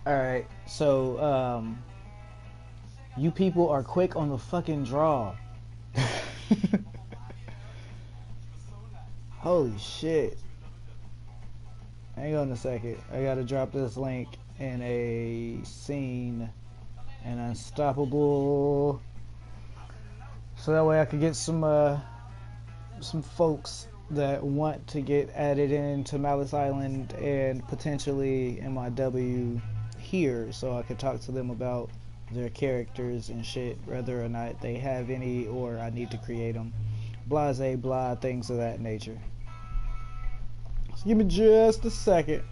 Alright, so, you people are quick on the fucking draw. Holy shit. Hang on a second. I gotta drop this link in a scene and Unstoppable, so that way I could get some folks that want to get added into Malice Island and potentially MIW here, so I could talk to them about their characters and shit, whether or not they have any or I need to create them. Blase, blah, things of that nature. So give me just a second.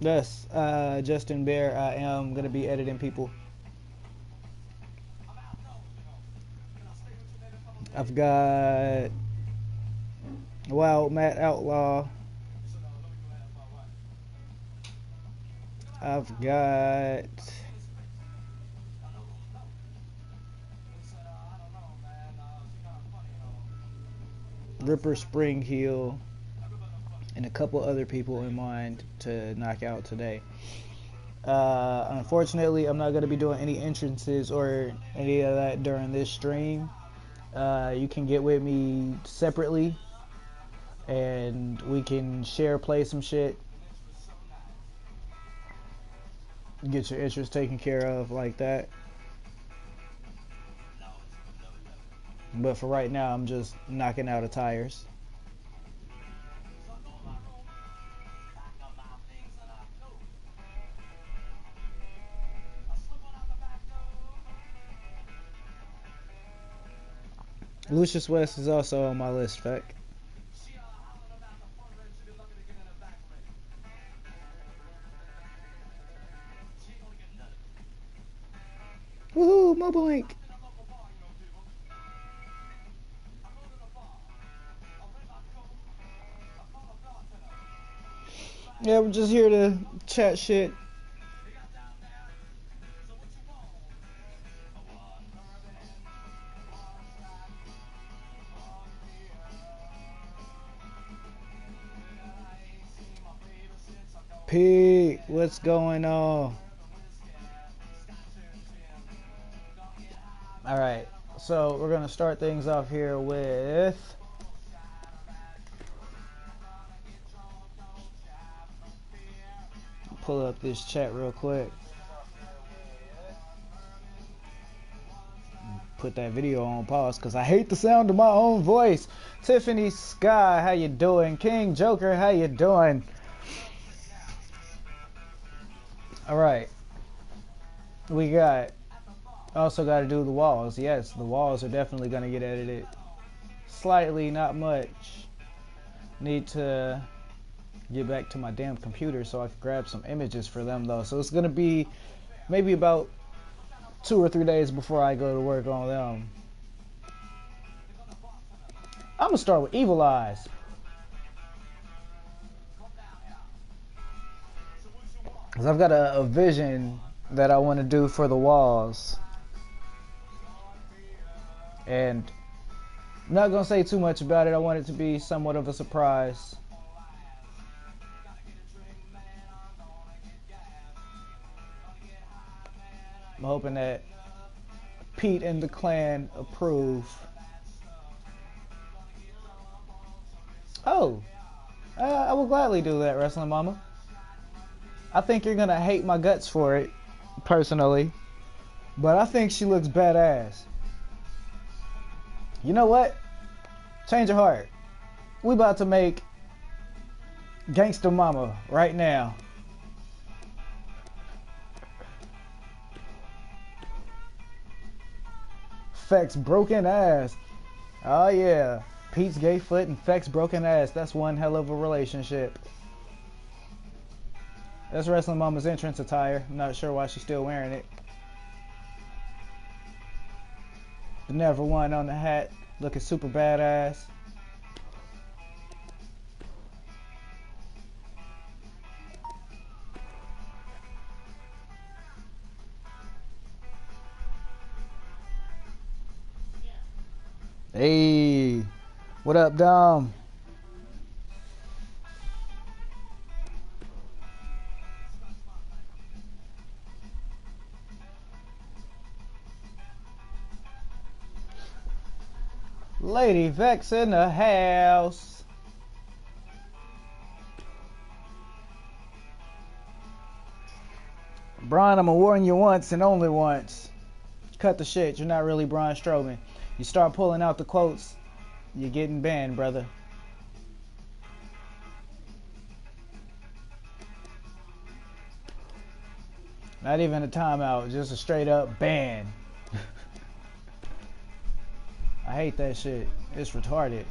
Yes, Justin Bear, I am going to be editing people. I've got Wild Matt Outlaw. I've got Ripper Spring Heel and a couple other people in mind to knock out today. Unfortunately, I'm not going to be doing any entrances or any of that during this stream. You can get with me separately and we can play some shit, get your interest taken care of like that. But for right now, I'm just knocking out of tires. Lucius West is also on my list, Feck. Woohoo, Mobile Link! Yeah, we're just here to chat shit. Pete, what's going on? Alright, so we're going to start things off here with pull up this chat real quick. Put that video on pause because I hate the sound of my own voice. Tiffany Sky, how you doing? King Joker, how you doing? Alright. We also got to do the walls. Yes, the walls are definitely going to get edited. Slightly, not much. Need to get back to my damn computer so I can grab some images for them though. So it's going to be maybe about 2 or 3 days before I go to work on them. I'm going to start with Evil Eyes. Because I've got a vision that I want to do for the walls. And I'm not going to say too much about it. I want it to be somewhat of a surprise. I'm hoping that Pete and the clan approve. Oh, I will gladly do that, Wrestling Mama. I think you're going to hate my guts for it, personally. But I think she looks badass. You know what? Change your heart. We about to make Gangsta Mama right now. Feck's broken ass. Oh yeah. Pete's gay foot and Feck's broken ass. That's one hell of a relationship. That's Wrestling Mama's entrance attire. I'm not sure why she's still wearing it. The Never One on the hat. Looking super badass. Hey, what up, Dom? Lady Vex in the house. Braun, I'm gonna warn you once and only once. Cut the shit. You're not really Braun Strowman. You start pulling out the quotes, you're getting banned, brother. Not even a timeout, just a straight up ban. I hate that shit. It's retarded.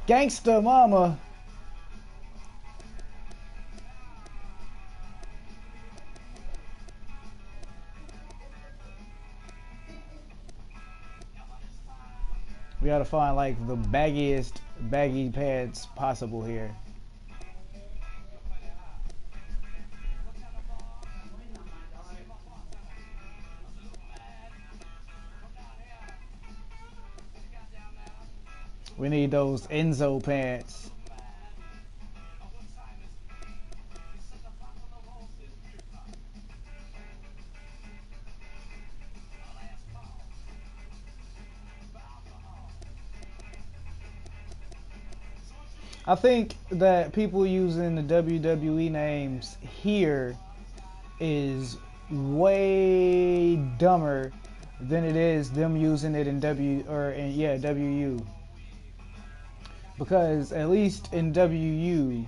Gangsta mama. We gotta find like the baggiest baggy pants possible here. We need those Enzo pants. I think that people using the WWE names here is way dumber than it is them using it in WU. Because at least in WU,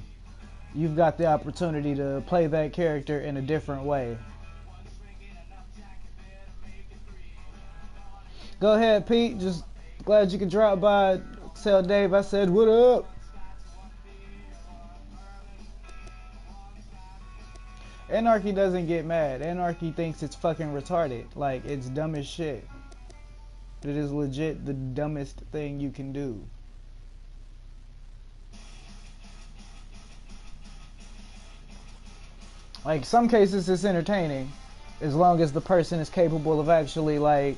you've got the opportunity to play that character in a different way. Go ahead, Pete. Just glad you could drop by. Tell Dave I said what up. Anarchy doesn't get mad. Anarchy thinks it's fucking retarded. Like, it's dumb as shit. It is legit the dumbest thing you can do. Like, some cases it's entertaining as long as the person is capable of actually, like,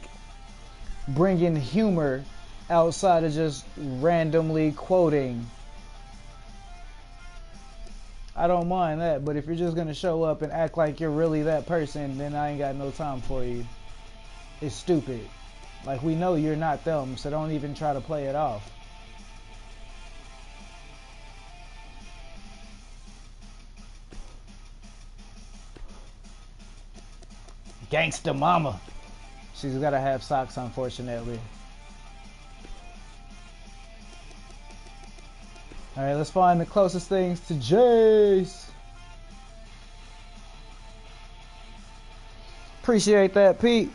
bringing humor outside of just randomly quoting. I don't mind that, but if you're just gonna show up and act like you're really that person, then I ain't got no time for you. It's stupid. Like, we know you're not them, so don't even try to play it off. Gangsta mama. She's gotta have socks, unfortunately. Alright, let's find the closest things to Jace. Appreciate that, Pete.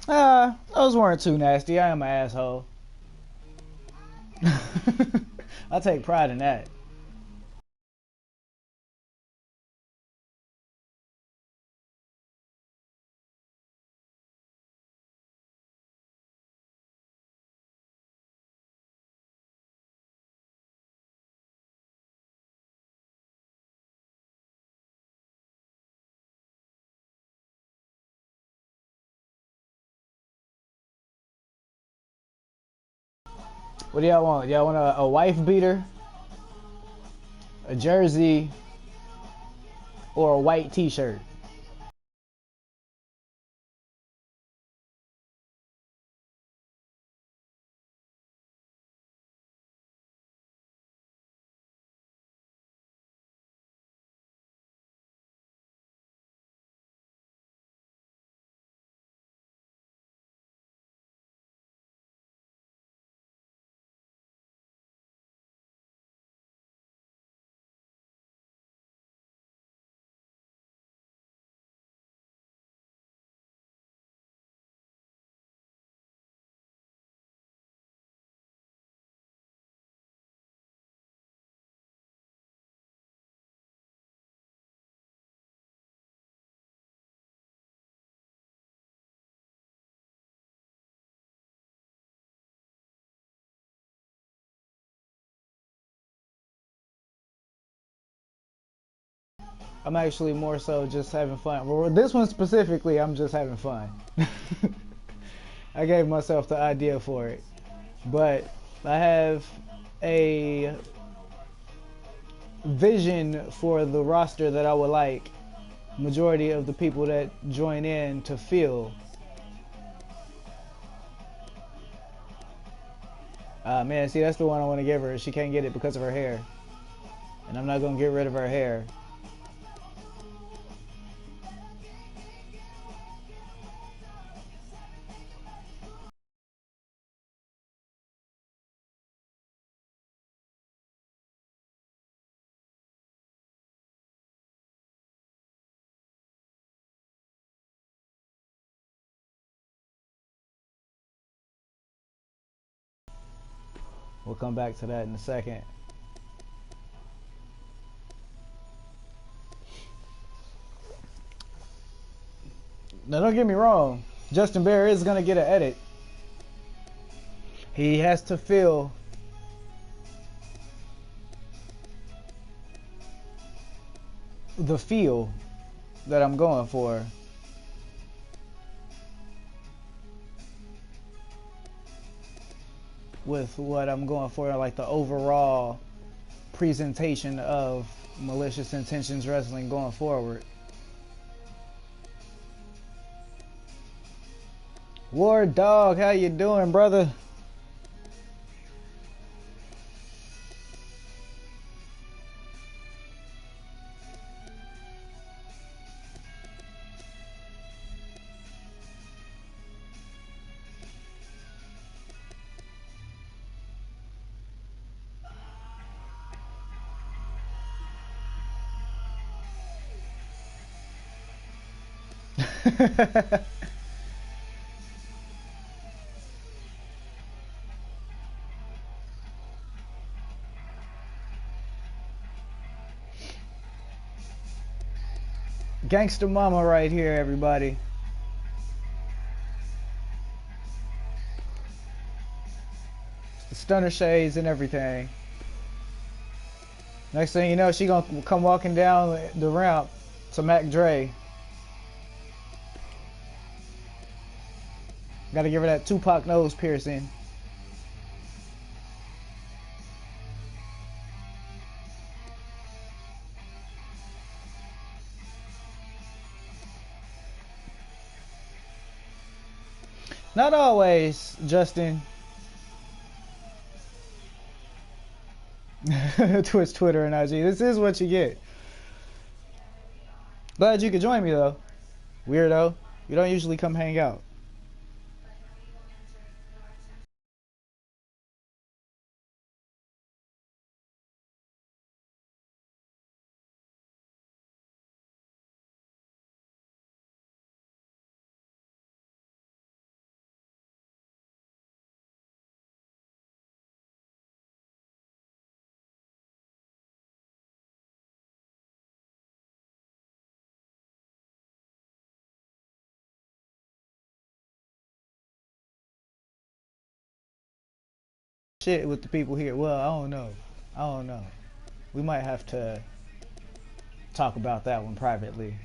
Those weren't too nasty. I am an asshole. I take pride in that. What do y'all want? Y'all want a wife beater, a jersey, or a white t-shirt? I'm actually more so just having fun. Well, this one specifically, I'm just having fun. I gave myself the idea for it. But I have a vision for the roster that I would like majority of the people that join in to feel. Man, see, that's the one I want to give her. She can't get it because of her hair. And I'm not going to get rid of her hair. We'll come back to that in a second. Now, don't get me wrong. Justin Bear is going to get an edit. He has to feel the feel that I'm going for. With what I'm going for, like the overall presentation of Malicious Intentions Wrestling going forward. War Dog, how you doing, brother? Gangster Mama right here, everybody. The stunner shades and everything. Next thing you know, she gonna come walking down the ramp to Mac Dre. Gotta give her that Tupac nose piercing. Not always, Justin. Twitch, Twitter, and IG. This is what you get. Glad you could join me, though. Weirdo. You don't usually come hang out. Shit with the people here. Well, I don't know. I don't know. We might have to talk about that one privately.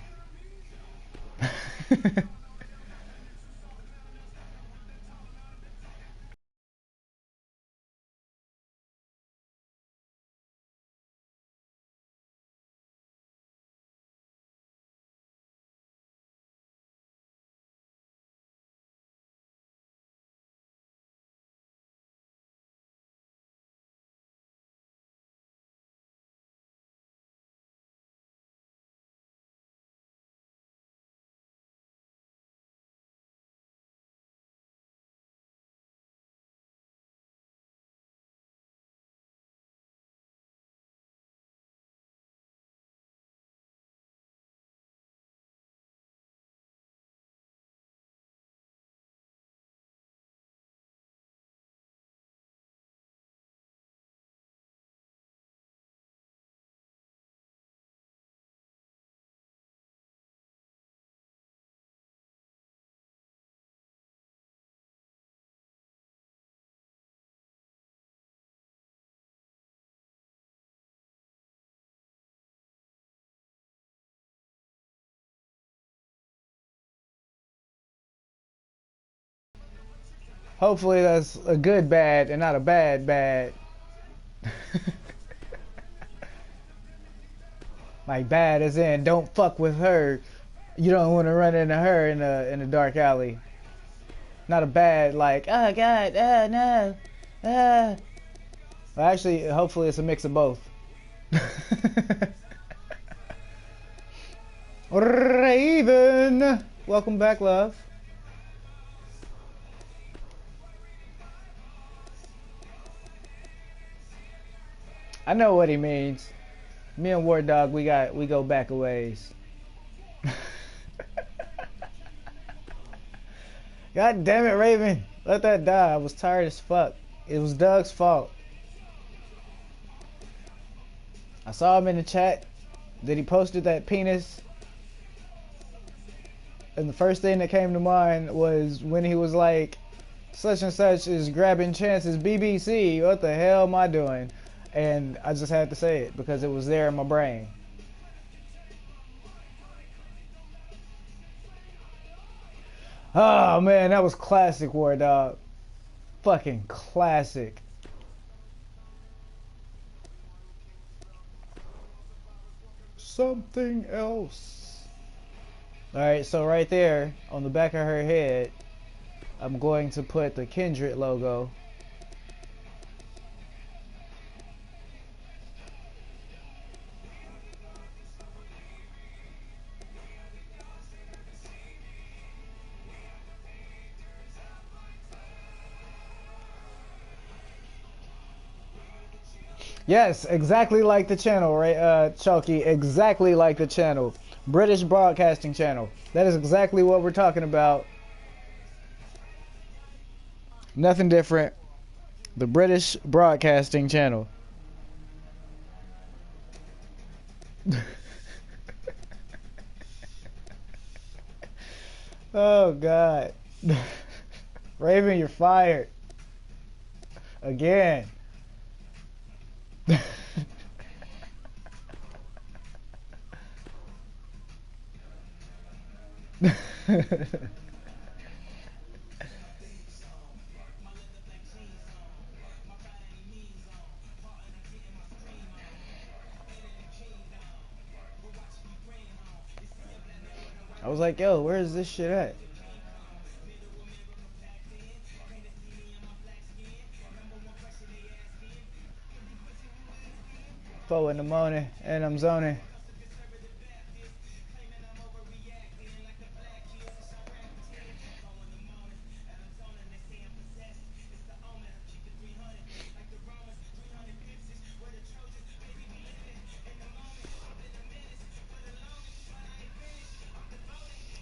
Hopefully that's a good bad and not a bad bad. Like bad as in don't fuck with her. You don't want to run into her in a dark alley. Not a bad like oh god no well, actually hopefully it's a mix of both. Raven, welcome back, love. I know what he means. Me and War Dog, we go back a ways. God damn it, Raven. Let that die. I was tired as fuck. It was Doug's fault. I saw him in the chat that he posted that penis. And the first thing that came to mind was when he was like, such and such is grabbing chances, BBC. What the hell am I doing? And I just had to say it because it was there in my brain. Oh man, that was classic, War Dog. Fucking classic. Something else. Alright, so right there on the back of her head, I'm going to put the Kindred logo. Yes, exactly like the channel, right, Chalky? Exactly like the channel. British Broadcasting Channel. That is exactly what we're talking about. Nothing different. The British Broadcasting Channel. Oh, God. Raven, you're fired. Again. I was like, yo, where is this shit at? 4 in the morning and I'm zoning.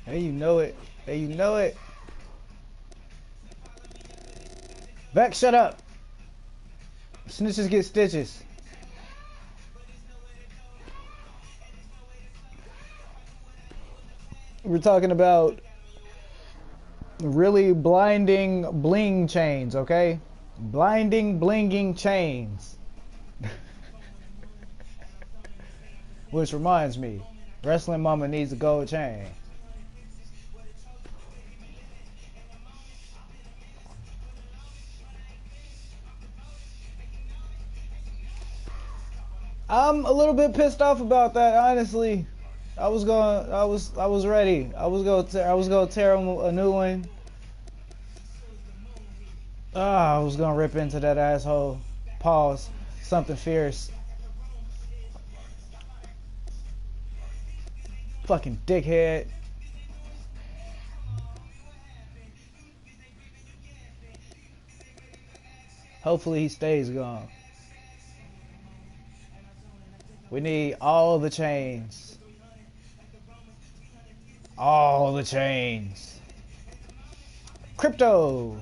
Hey, you know it. Hey, you know it. Beck, shut up. Snitches get stitches. We're talking about really blinding bling chains, okay? Blinding blinging chains. Which reminds me, Wrestling Mama needs a gold chain. I'm a little bit pissed off about that, honestly. I was ready. I was gonna tear him a new one. I was gonna rip into that asshole. Pause. Something fierce. Fucking dickhead. Hopefully he stays gone. We need all the chains. All the chains. Crypto.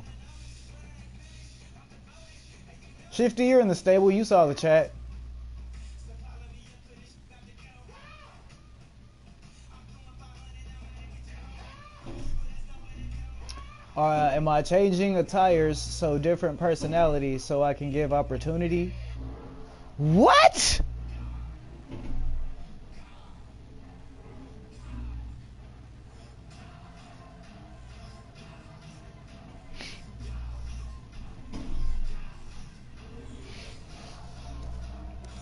Shifty, you're in the stable. You saw the chat. Am I changing attires so different personalities so I can give opportunity? What?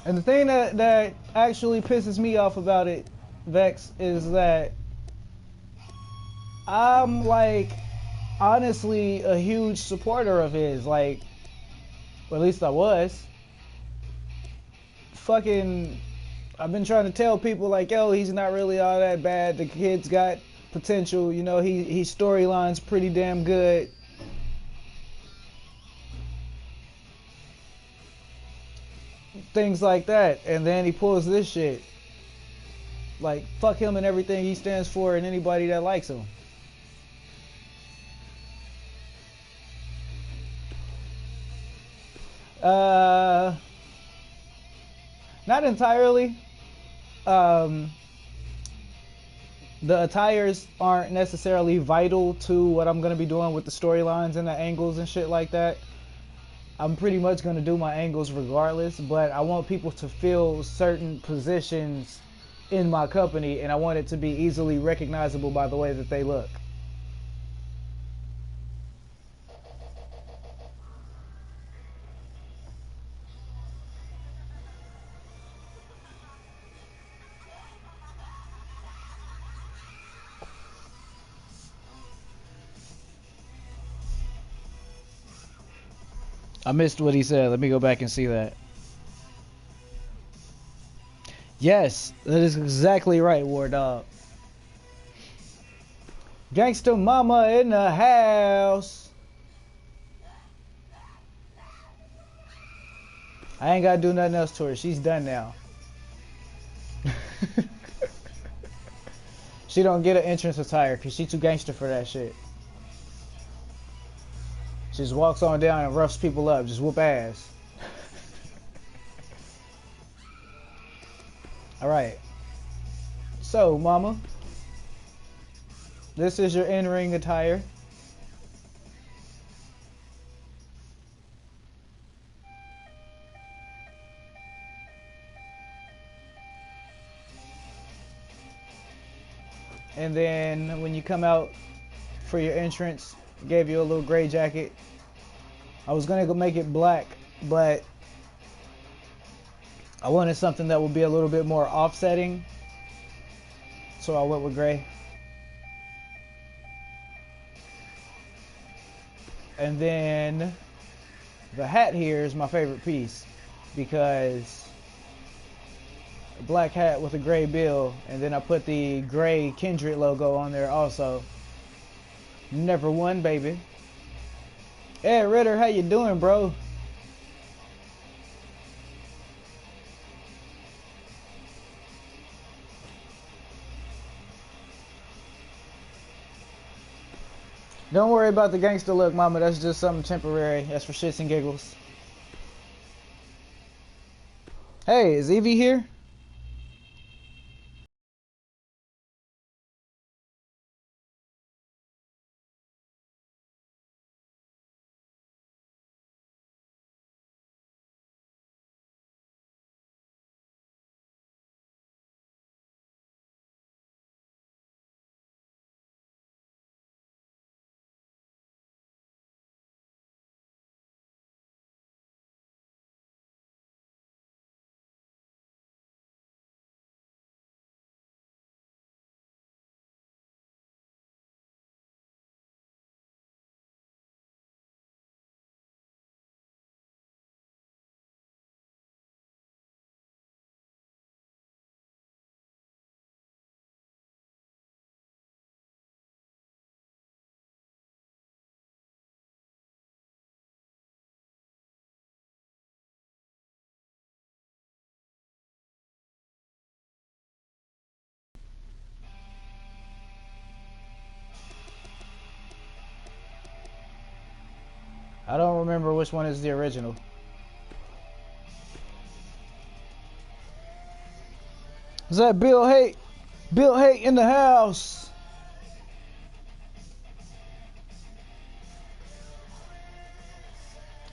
And the thing that actually pisses me off about it, Vex, is that I'm like honestly a huge supporter of his. Like, or at least I was. Fucking, I've been trying to tell people like, yo, he's not really all that bad. The kid's got potential. You know, he's storyline's pretty damn good. Things like that, and then he pulls this shit. Like, fuck him and everything he stands for, and anybody that likes him. Not entirely. The attires aren't necessarily vital to what I'm gonna be doing with the storylines and the angles and shit like that. I'm pretty much gonna do my angles regardless, but I want people to fill certain positions in my company, and I want it to be easily recognizable by the way that they look. I missed what he said. Let me go back and see that. Yes, that is exactly right, War Dog. Gangsta Mama in the house. I ain't gotta do nothing else to her. She's done now. She don't get an entrance attire because she too gangster for that shit. She just walks on down and roughs people up. Just whoop ass. Alright. So, mama. This is your in-ring attire. And then when you come out for your entrance, gave you a little gray jacket. I was gonna go make it black, but I wanted something that would be a little bit more offsetting, so I went with gray. And then the hat here is my favorite piece because a black hat with a gray bill, and then I put the gray Kindred logo on there also. Never won, baby. Hey Ritter, how you doing, bro? Don't worry about the gangster look, mama. That's just something temporary. That's for shits and giggles. Hey, is Evie here? I don't remember which one is the original. Is that Bill Haight? Bill Haight in the house.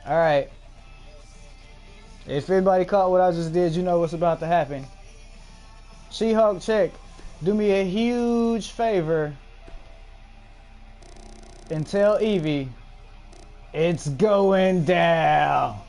Alright. If anybody caught what I just did, you know what's about to happen. She-Hulk chick, do me a huge favor and tell Evie it's going down.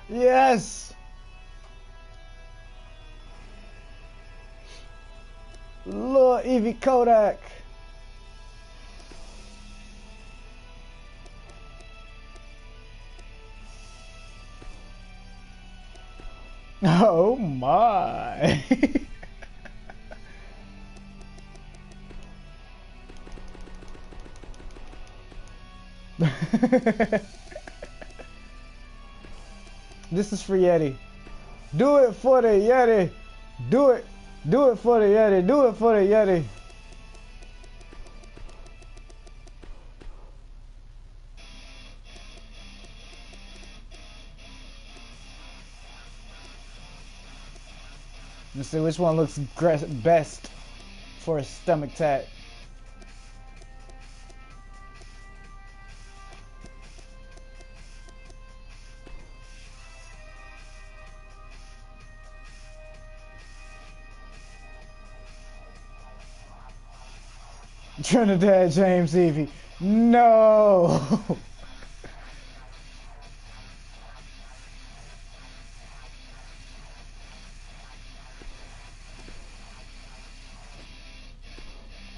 Yes! Lord Evie Kodak. Oh my. This is for Yeti. Do it for the Yeti. Do it. Do it for the Yeti. Do it for the Yeti. Let's see which one looks best for a stomach tat. Trinidad James Evie. No.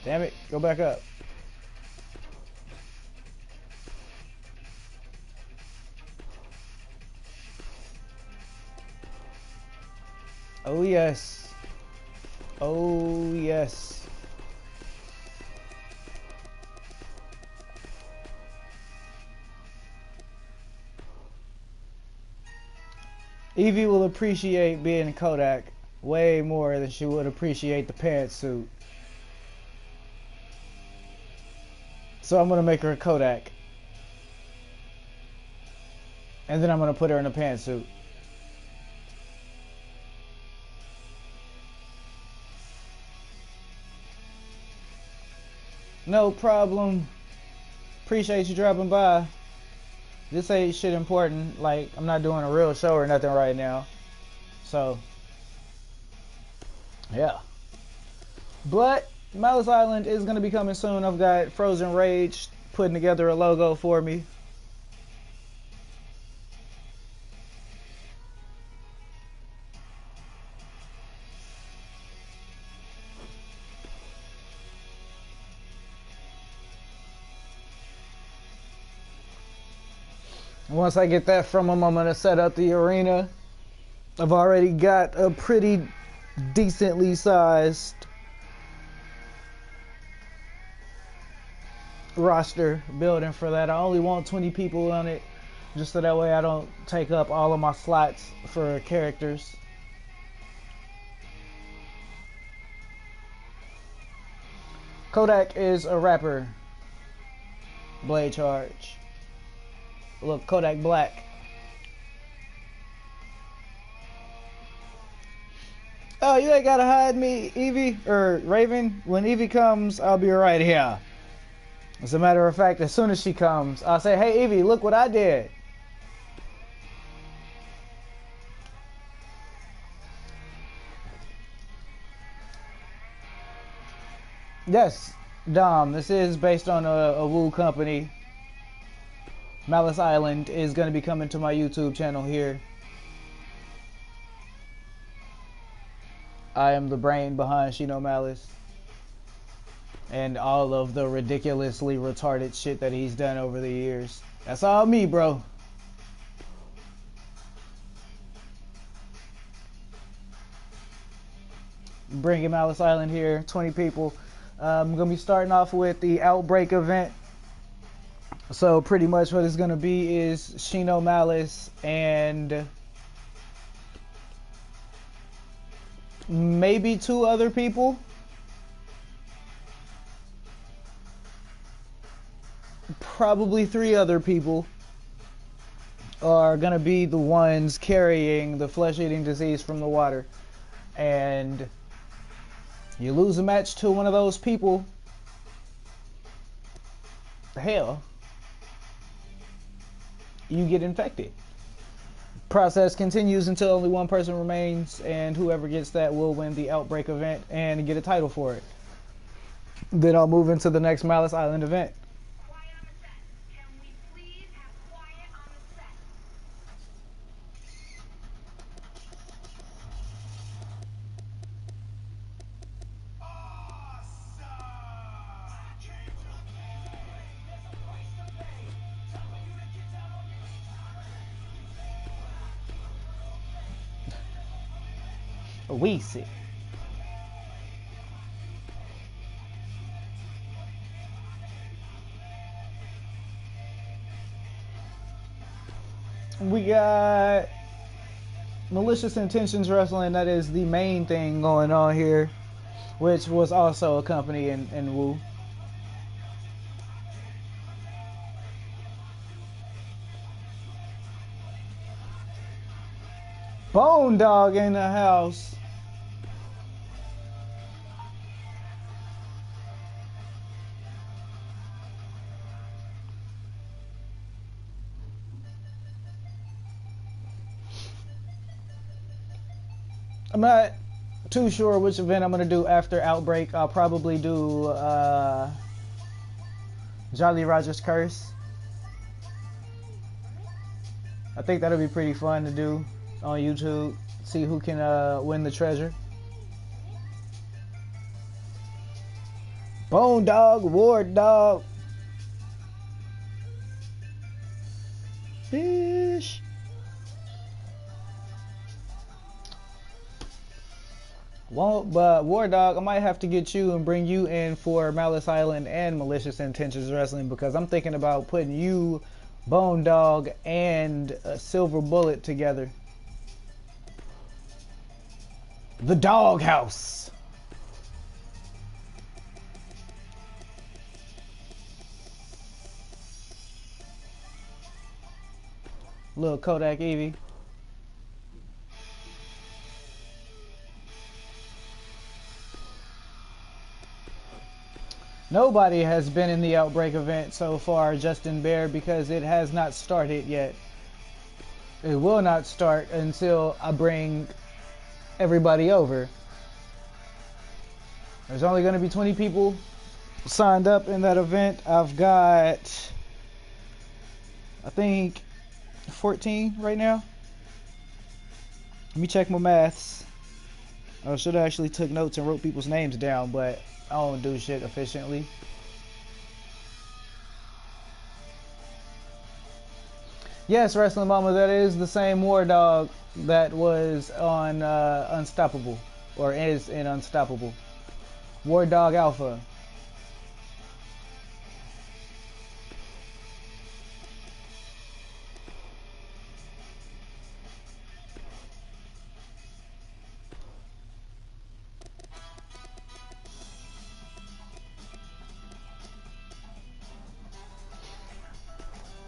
Damn it, go back up. Oh yes. Oh yes. Evie will appreciate being Kodak way more than she would appreciate the pantsuit. So I'm gonna make her a Kodak. And then I'm gonna put her in a pantsuit. No problem. Appreciate you dropping by. This ain't shit important. Like, I'm not doing a real show or nothing right now. So, yeah. But Malice Island is going to be coming soon. I've got Frozen Rage putting together a logo for me. Once I get that from them, I'm going to set up the arena. I've already got a pretty decently sized roster building for that. I only want 20 people on it, just so that way I don't take up all of my slots for characters. Kodak is a rapper. Blade Charge. Look, Kodak Black. Oh, you ain't gotta hide me, Evie, or Raven. When Evie comes, I'll be right here. As a matter of fact, as soon as she comes, I'll say, hey Evie, look what I did. Yes, Dom, this is based on a Woo company. Malice Island is going to be coming to my YouTube channel here. I am the brain behind Shino Malice. And all of the ridiculously retarded shit that he's done over the years. That's all me, bro. Bringing Malice Island here, 20 people. I'm going to be starting off with the Outbreak event. So pretty much what it's going to be is Shino Malice and maybe 2 other people. probably 3 other people are going to be the ones carrying the flesh-eating disease from the water. And you lose a match to one of those people, hell, you get infected. Process continues until only one person remains, and whoever gets that will win the outbreak event and get a title for it. Then I'll move into the next Malice Island event. Quiet on the set. Can we please have quiet on the set? We see. We got Malicious Intentions Wrestling. That is the main thing going on here, which was also a company in Wu. Bone Dog in the house. I'm not too sure which event I'm going to do after Outbreak. I'll probably do Jolly Roger's Curse. I think that'll be pretty fun to do on YouTube. See who can win the treasure. Bone Dog, Ward Dog. Fish. Won't, but War Dog, I might have to get you and bring you in for Malice Island and Malicious Intentions Wrestling, because I'm thinking about putting you, Bone Dog, and Silver Bullet together. The Doghouse. Little Kodak Evie. Nobody has been in the Outbreak event so far, Justin Bear, because it has not started yet. It will not start until I bring everybody over. There's only going to be 20 people signed up in that event. I've got, I think, 14 right now. Let me check my maths. I should have actually took notes and wrote people's names down, but I don't do shit efficiently. Yes, Wrestling Mama, that is the same War Dog that was on Unstoppable, or is in Unstoppable. War Dog Alpha.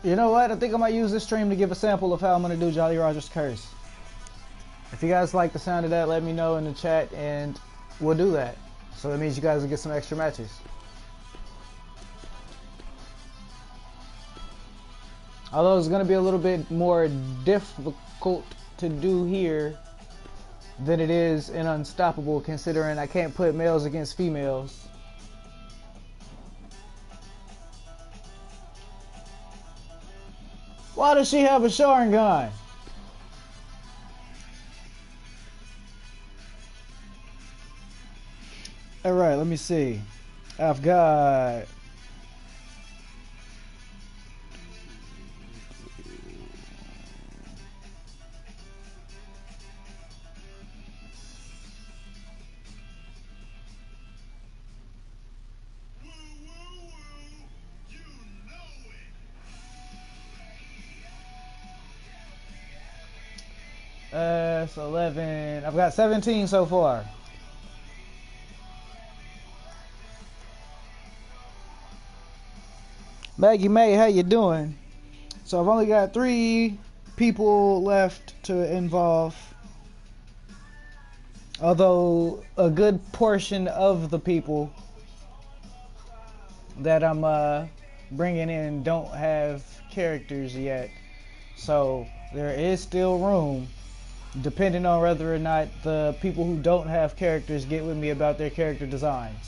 You know what? I think I might use this stream to give a sample of how I'm going to do Jolly Roger's Curse. If you guys like the sound of that, let me know in the chat and we'll do that. So that means you guys will get some extra matches. Although it's going to be a little bit more difficult to do here than it is in Unstoppable, considering I can't put males against females. Why does she have a Sharingan? Alright, let me see. I've got... That's 11. I've got 17 so far. Maggie May, how you doing? So I've only got 3 people left to involve. Although a good portion of the people that I'm bringing in don't have characters yet. So there is still room, depending on whether or not the people who don't have characters get with me about their character designs.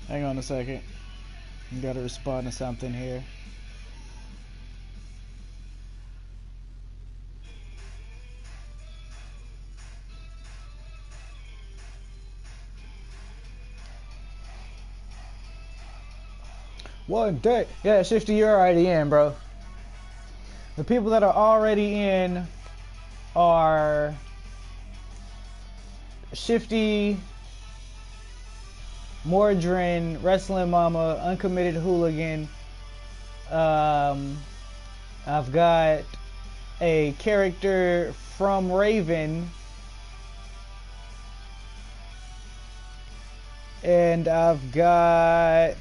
Hang on a second. You gotta respond to something here. One day. Yeah, Shifty, you're already in, bro. The people that are already in are Shifty, Mordrin, Wrestling Mama, Uncommitted Hooligan. I've got a character from Raven. And I've got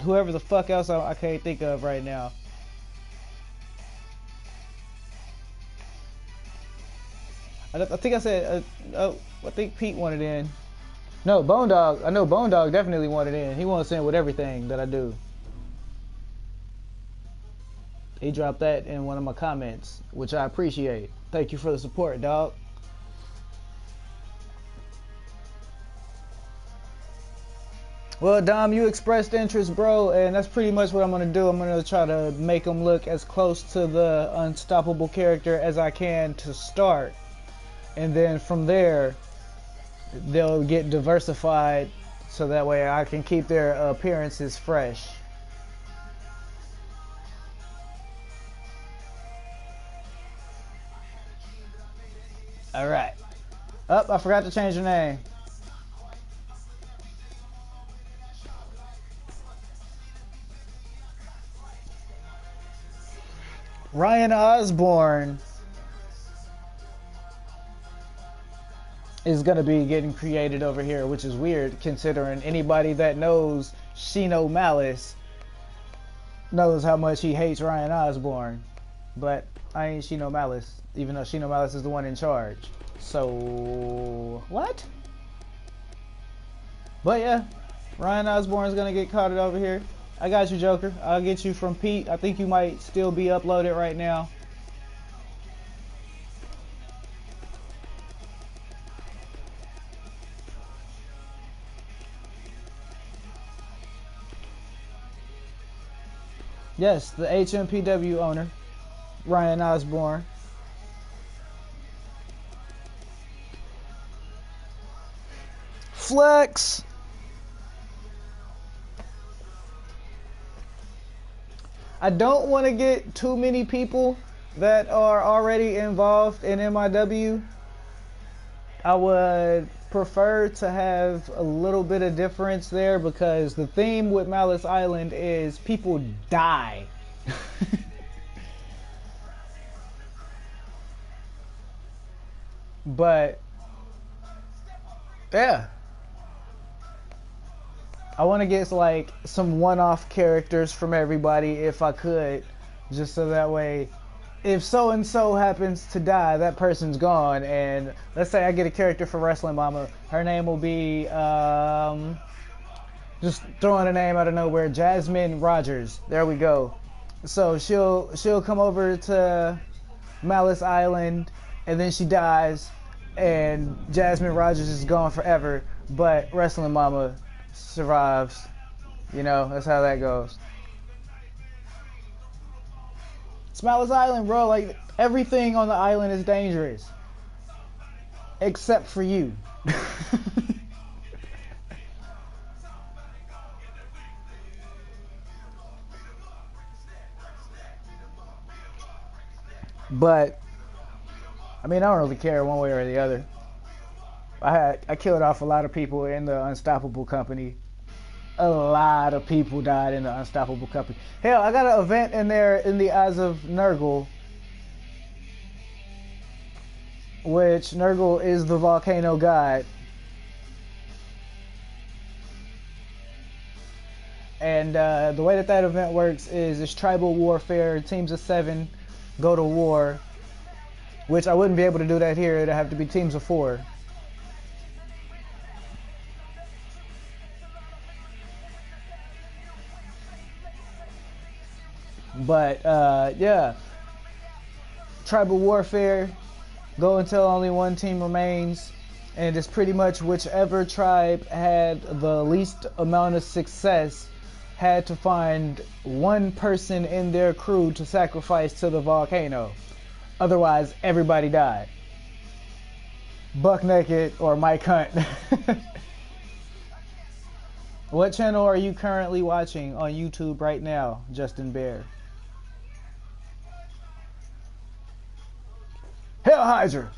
whoever the fuck else I can't think of right now. I think I said I think Pete wanted in. No, Bone Dog. I know Bone Dog definitely wanted in. He wants in with everything that I do. He dropped that in one of my comments, which I appreciate. Thank you for the support, dog. Well, Dom, you expressed interest, bro, and that's pretty much what I'm going to do. I'm going to try to make them look as close to the unstoppable character as I can to start. And then from there, they'll get diversified so that way I can keep their appearances fresh. Alright. Oh, I forgot to change your name. Ryan Osborne is going to be getting created over here, which is weird considering anybody that knows Shino Malice knows how much he hates Ryan Osborne. But I ain't Shino Malice, even though Shino Malice is the one in charge. So, what? But yeah, Ryan Osborne is going to get caught over here. I got you, Joker. I'll get you from Pete. I think you might still be uploaded right now. Yes, the HMPW owner, Ryan Osborne. Flex. I don't want to get too many people that are already involved in MIW. I would prefer to have a little bit of difference there because the theme with Malice Island is people die. But yeah, I want to get like some one-off characters from everybody if I could, just so that way if so and so happens to die, that person's gone. And let's say I get a character for Wrestling Mama, her name will be just throwing a name out of nowhere, Jasmine Rogers. There we go. So she'll come over to Malice Island and then she dies and Jasmine Rogers is gone forever, but Wrestling Mama survives. You know, that's how that goes. It's Malice Island, bro. Like, everything on the island is dangerous. Except for you. But I mean, I don't really care one way or the other. I killed off a lot of people in the Unstoppable Company a lot of people died in the Unstoppable Company. Hell, I got an event in there in the Eyes of Nurgle, which Nurgle is the volcano god. And the way that event works is it's tribal warfare. Teams of 7 go to war, which I wouldn't be able to do that here. It'd have to be teams of 4. But yeah, tribal warfare, go until only one team remains, and it's pretty much whichever tribe had the least amount of success had to find one person in their crew to sacrifice to the volcano. Otherwise, everybody died. Buck Naked or Mike Hunt. What channel are you currently watching on YouTube right now, Justin Bear? Hellheiser!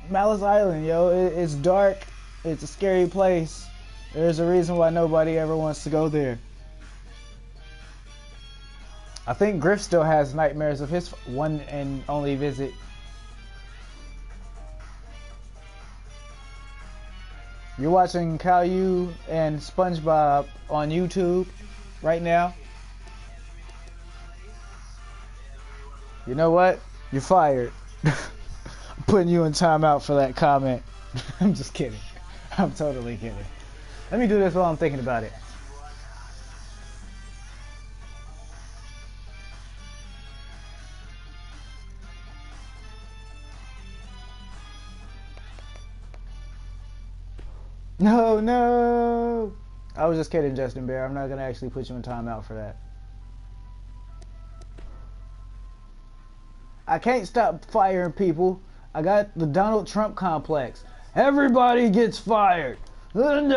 Malice Island, yo, it's dark. It's a scary place. There's a reason why nobody ever wants to go there. I think Griff still has nightmares of his one and only visit. You're watching Caillou and SpongeBob on YouTube right now. You know what? You're fired. I'm putting you in timeout for that comment. I'm just kidding. I'm totally kidding. Let me do this while I'm thinking about it. No, no. I was just kidding, Justin Bear. I'm not going to actually put you in timeout for that. I can't stop firing people. I got the Donald Trump complex. Everybody gets fired. I'll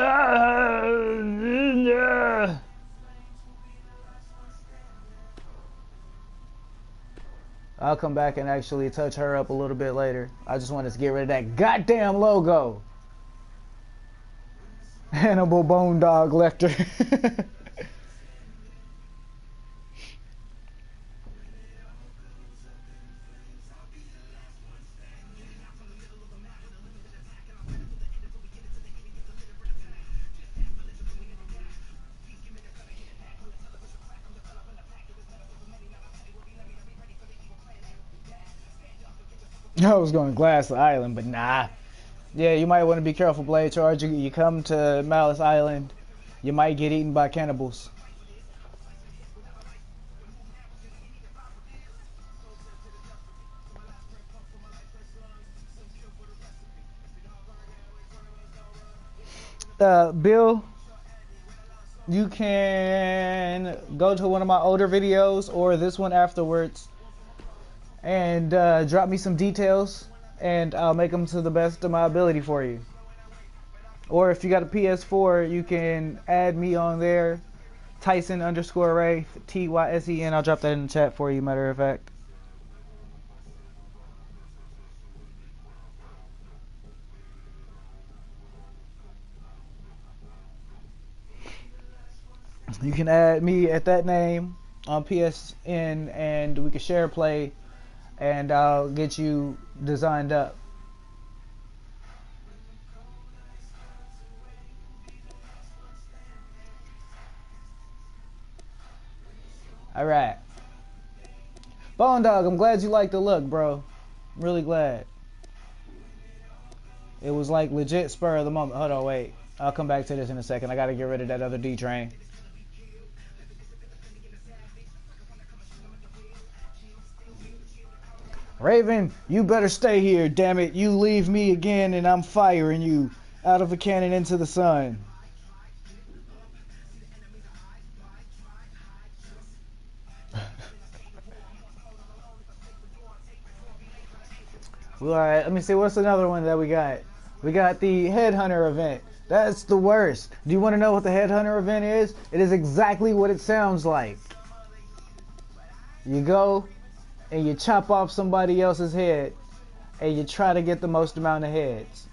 come back and actually touch her up a little bit later. I just wanted to get rid of that goddamn logo. Hannibal Bone Dog Lecter. I was going to Glass Island, but nah. Yeah, you might want to be careful, Blade Charge. You come to Malice Island, you might get eaten by cannibals. Bill, you can go to one of my older videos or this one afterwards and drop me some details, and I'll make them to the best of my ability for you. Or if you got a PS4, you can add me on there, Tyson_Ray, TYSEN. I'll drop that in the chat for you, matter of fact. You can add me at that name on PSN, and we can share play, and I'll get you designed up. Alright. Bone Dog, I'm glad you like the look, bro. I'm really glad. It was like legit spur of the moment. Hold on, wait. I'll come back to this in a second. I gotta get rid of that other D-Train. Raven, you better stay here, damn it. You leave me again and I'm firing you out of a cannon into the sun. Alright, let me see, what's another one that we got? We got the Headhunter event. That's the worst. Do you want to know what the Headhunter event is? It is exactly what it sounds like. You go and you chop off somebody else's head and you try to get the most amount of heads.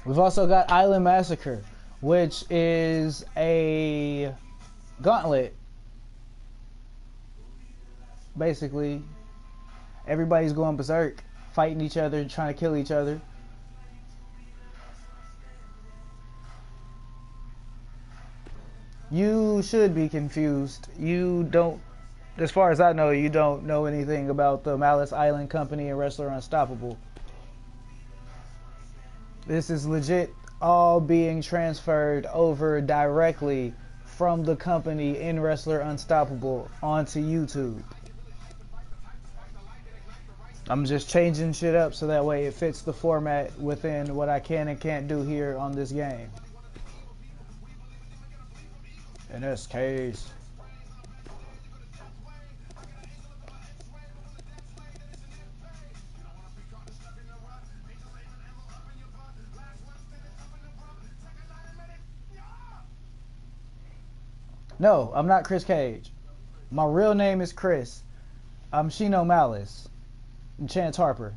We've also got Island Massacre, which is a gauntlet. Basically, everybody's going berserk, fighting each other, trying to kill each other. You should be confused. You don't, as far as I know, you don't know anything about the Malice Island Company and Wrestler Unstoppable. This is legit all being transferred over directly from the company in Wrestler Unstoppable onto YouTube. I'm just changing shit up so that way it fits the format within what I can and can't do here on this game. In this case. No, I'm not Chris Cage. My real name is Chris. I'm Shino Malice. I'm Chance Harper.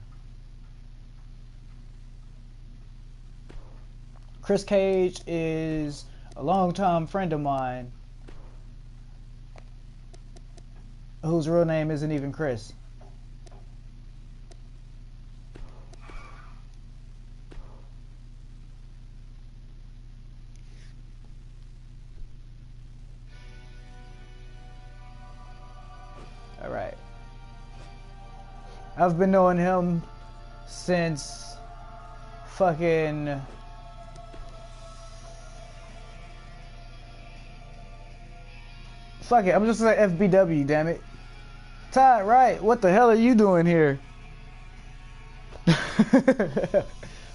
Chris Cage is a longtime friend of mine whose real name isn't even Chris. Alright. I've been knowing him since fucking... Fuck it, I'm just like FBW, damn it. Todd, right, what the hell are you doing here?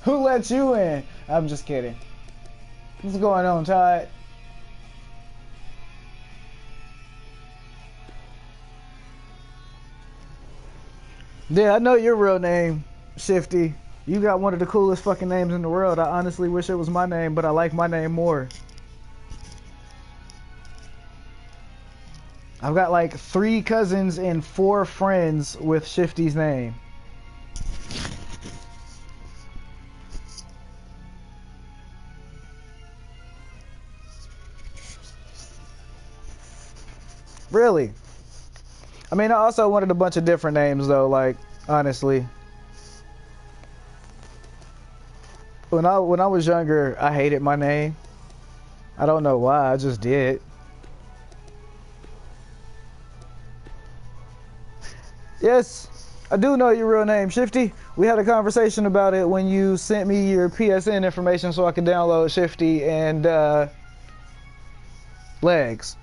Who let you in? I'm just kidding. What's going on, Todd? Yeah, I know your real name, Shifty. You got one of the coolest fucking names in the world. I honestly wish it was my name, but I like my name more. I've got like 3 cousins and 4 friends with Shifty's name. Really? I mean, I also wanted a bunch of different names though, like, honestly. When I was younger, I hated my name. I don't know why, I just did. Yes, I do know your real name, Shifty. We had a conversation about it when you sent me your PSN information so I could download Shifty and Legs.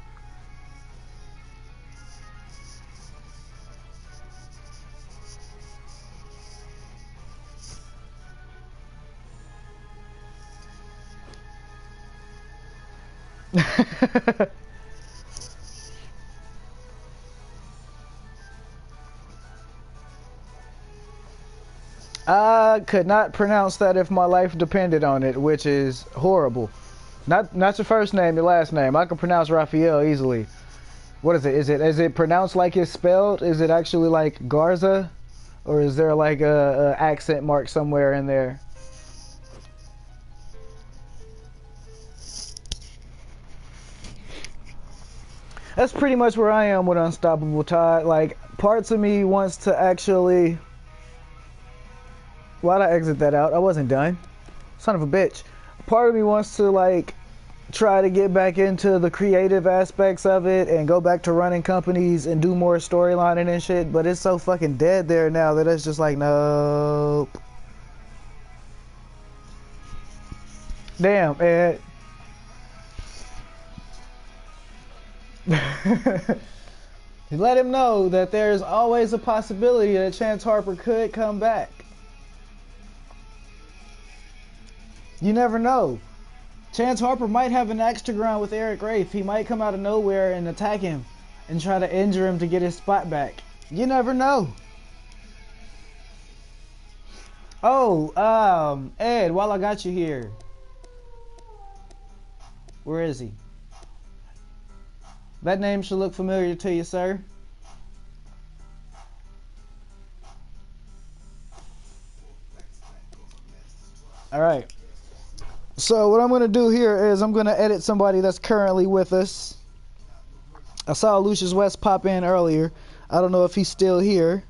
I could not pronounce that if my life depended on it, which is horrible. Not your first name, your last name. I can pronounce Raphael easily. What is it? Is it pronounced like it's spelled? Is it actually like Garza, or is there like a accent mark somewhere in there? That's pretty much where I am with Unstoppable, Todd. Like, parts of me wants to actually... Why'd I exit that out? I wasn't done. Son of a bitch. Part of me wants to, like, try to get back into the creative aspects of it and go back to running companies and do more storylining and shit, but it's so fucking dead there now that it's just like, nope. Damn, man. Let him know that there's always a possibility that Chance Harper could come back. You never know. Chance Harper might have an axe to grind with Eric Rafe. He might come out of nowhere and attack him and try to injure him to get his spot back. You never know. Oh, Ed, while I got you here. Where is he? That name should look familiar to you, sir. All right. So what I'm going to do here is I'm going to edit somebody that's currently with us. I saw Lucius West pop in earlier. I don't know if he's still here.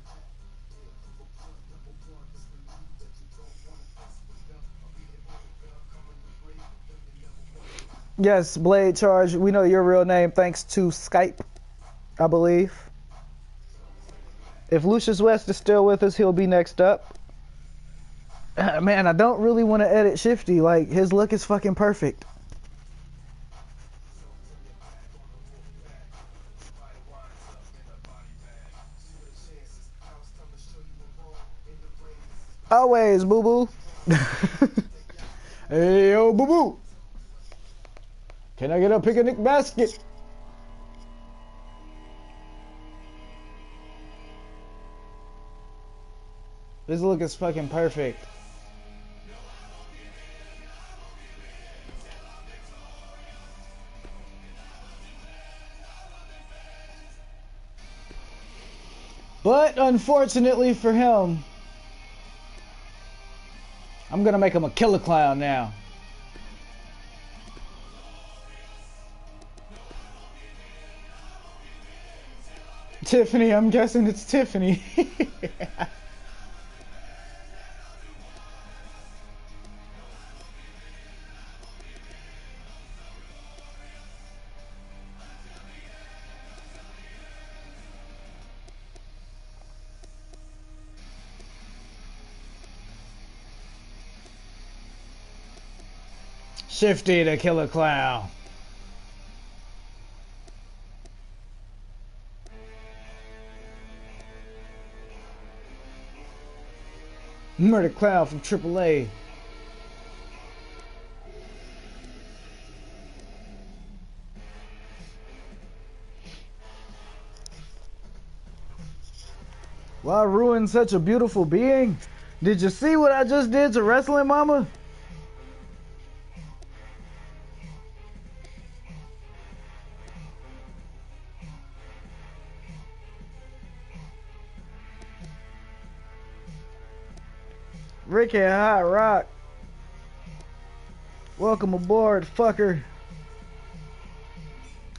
Yes, Blade Charge. We know your real name thanks to Skype, I believe. If Lucius West is still with us, he'll be next up. Man, I don't really want to edit Shifty. Like, his look is fucking perfect. Always, boo-boo. Hey, yo, boo-boo. Can I get a picnic basket? This look is fucking perfect. But unfortunately for him, I'm gonna make him a killer clown now. Tiffany, I'm guessing it's Tiffany. Shifty the killer clown. Murder Clown from AAA. Why ruin such a beautiful being? Did you see what I just did to Wrestling Mama? Ricky Hot Rock. Welcome aboard, fucker.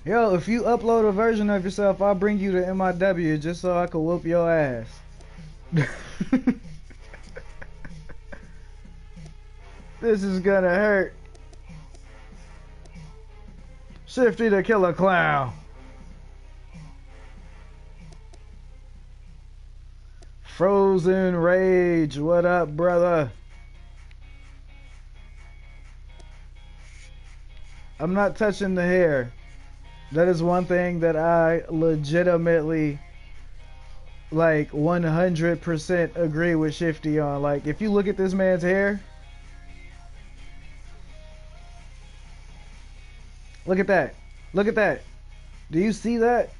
Yo, if you upload a version of yourself, I'll bring you to MIW just so I can whoop your ass. This is gonna hurt. Shifty the killer clown. Frozen Rage, what up, brother? I'm not touching the hair. That is one thing that I legitimately, like, 100% agree with Shifty on. Like, if you look at this man's hair, look at that. Look at that. Do you see that?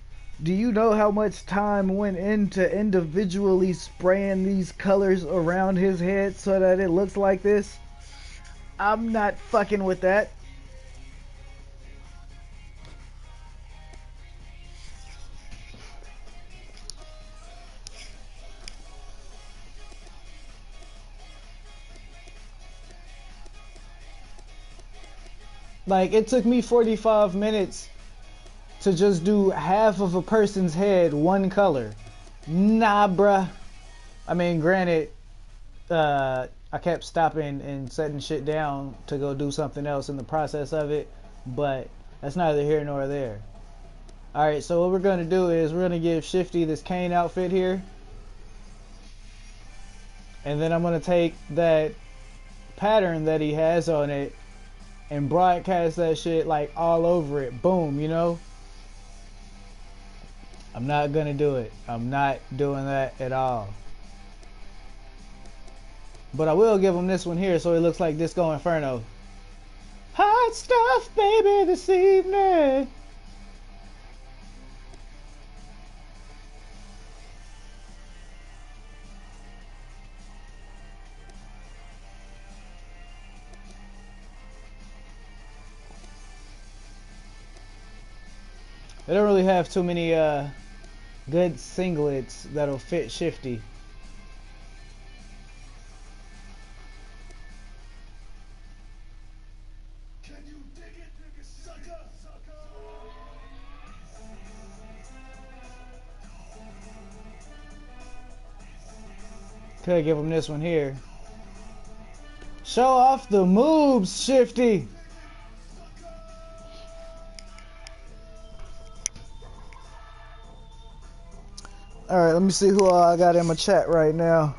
Do you know how much time went into individually spraying these colors around his head so that it looks like this? I'm not fucking with that. Like, it took me 45 minutes to just do half of a person's head one color. Nah, bruh. I mean, granted, I kept stopping and setting shit down to go do something else in the process of it, but that's neither here nor there. Alright, so what we're going to do is we're going to give Shifty this Kane outfit here. And then I'm going to take that pattern that he has on it and broadcast that shit like all over it. Boom, you know? I'm not going to do it. I'm not doing that at all. But I will give him this one here so it looks like Disco Inferno. Hot stuff, baby, this evening. They don't really have too many good singlets that'll fit Shifty. Could give him this one here. Show off the moves, Shifty. Alright, let me see who I got in my chat right now.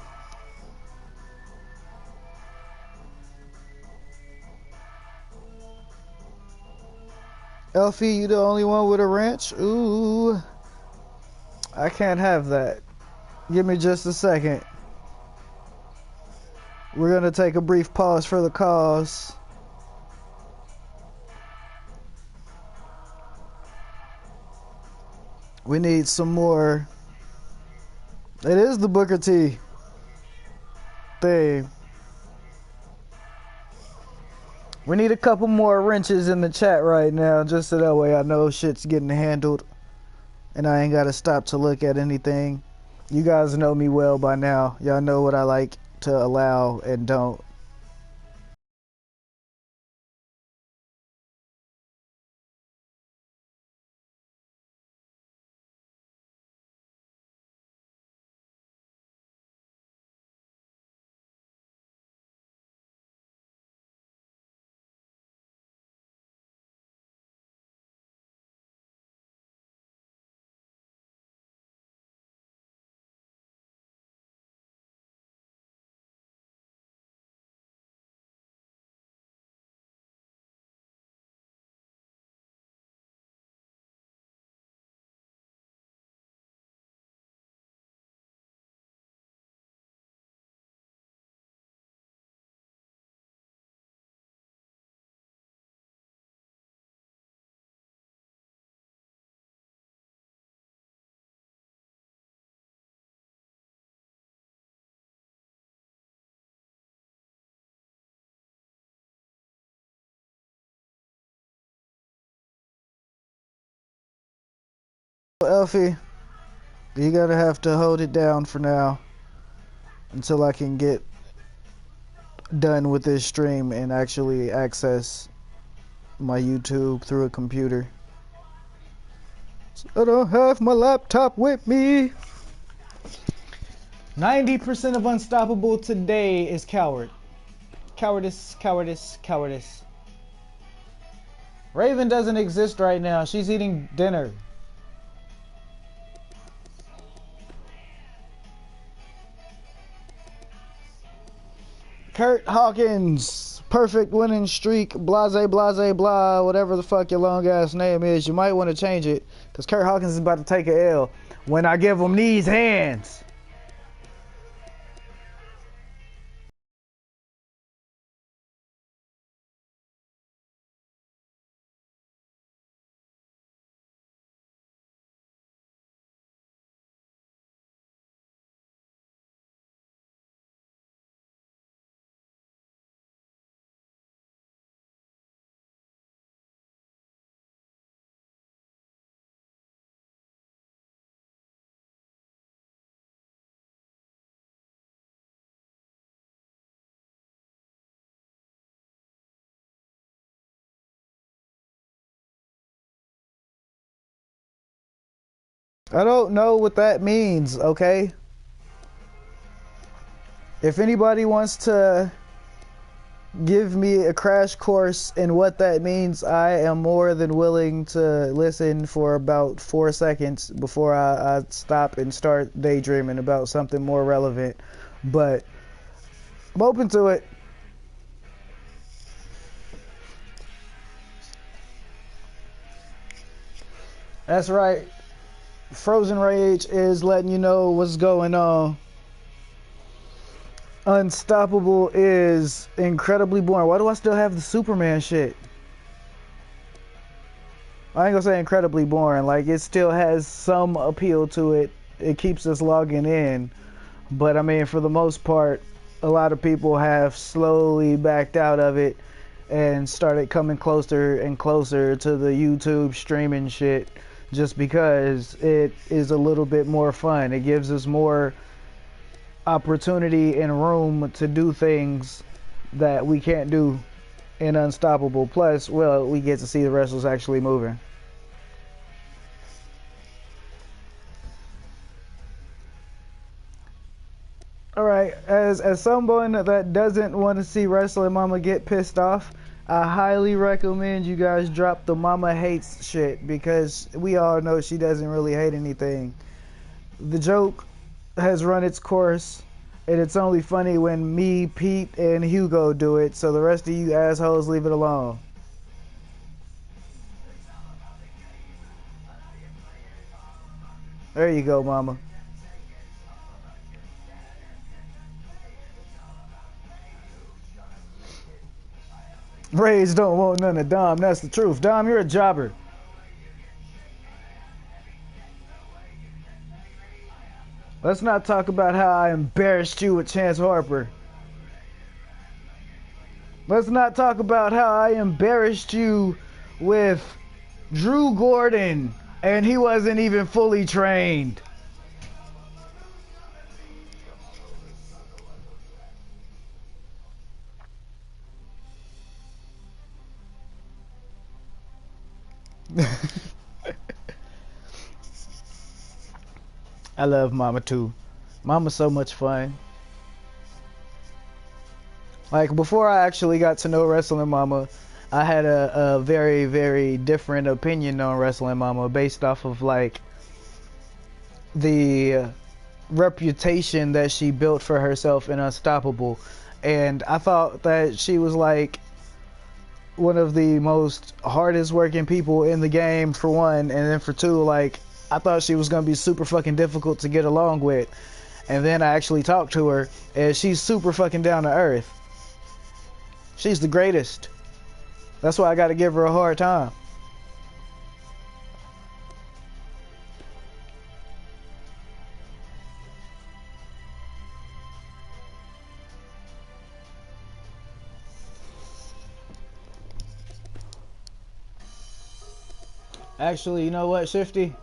Elfie, you the only one with a wrench? Ooh. I can't have that. Give me just a second. We're gonna take a brief pause for the cause. We need some more. It is the Booker T thing. We need a couple more wrenches in the chat right now, just so that way I know shit's getting handled and I ain't gotta stop to look at anything. You guys know me well by now. Y'all know what I like to allow and don't. Elfie, you gotta have to hold it down for now until I can get done with this stream and actually access my YouTube through a computer. I don't have my laptop with me. 90% of Unstoppable today is coward. Cowardice, cowardice, cowardice. Raven doesn't exist right now. She's eating dinner. Kurt Hawkins, perfect winning streak, blase, blase, blah, whatever the fuck your long ass name is. You might want to change it because Kurt Hawkins is about to take a L when I give him these hands. I don't know what that means, okay? If anybody wants to give me a crash course in what that means, I am more than willing to listen for about 4 seconds before I stop and start daydreaming about something more relevant. But I'm open to it. That's right. Frozen Rage is letting you know what's going on. Unstoppable is incredibly boring. Why do I still have the Superman shit? I ain't gonna say incredibly boring. Like, it still has some appeal to it. It keeps us logging in. But I mean, for the most part, a lot of people have slowly backed out of it and started coming closer and closer to the YouTube streaming shit just because it is a little bit more fun. It gives us more opportunity and room to do things that we can't do in Unstoppable. Plus, well, we get to see the wrestlers actually moving. Alright, as someone that doesn't want to see Wrestling Mama get pissed off, I highly recommend you guys drop the mama hates shit, because we all know she doesn't really hate anything. The joke has run its course, and it's only funny when me, Pete, and Hugo do it, so the rest of you assholes leave it alone. There you go, mama. Rage don't want none of Dom, that's the truth. Dom, you're a jobber. Let's not talk about how I embarrassed you with Chance Harper. Let's not talk about how I embarrassed you with Drew Gordon, and he wasn't even fully trained. I love Mama too. Mama's so much fun. Like, before I actually got to know Wrestling Mama, I had a very, very different opinion on Wrestling Mama based off of, like, the reputation that she built for herself in Unstoppable. And I thought that she was, like, one of the most hardest working people in the game, for one, and then for two, like, I thought she was gonna be super fucking difficult to get along with. And then I actually talked to her, and she's super fucking down to earth. She's the greatest. That's why I gotta give her a hard time. Actually, you know what, Shifty?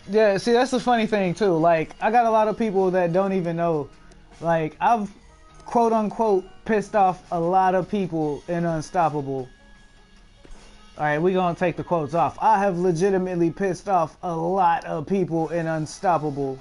Yeah, see, that's the funny thing too. Like, I got a lot of people that don't even know. Like, I've quote unquote pissed off a lot of people in Unstoppable. Alright, we're gonna take the quotes off. I have legitimately pissed off a lot of people in Unstoppable.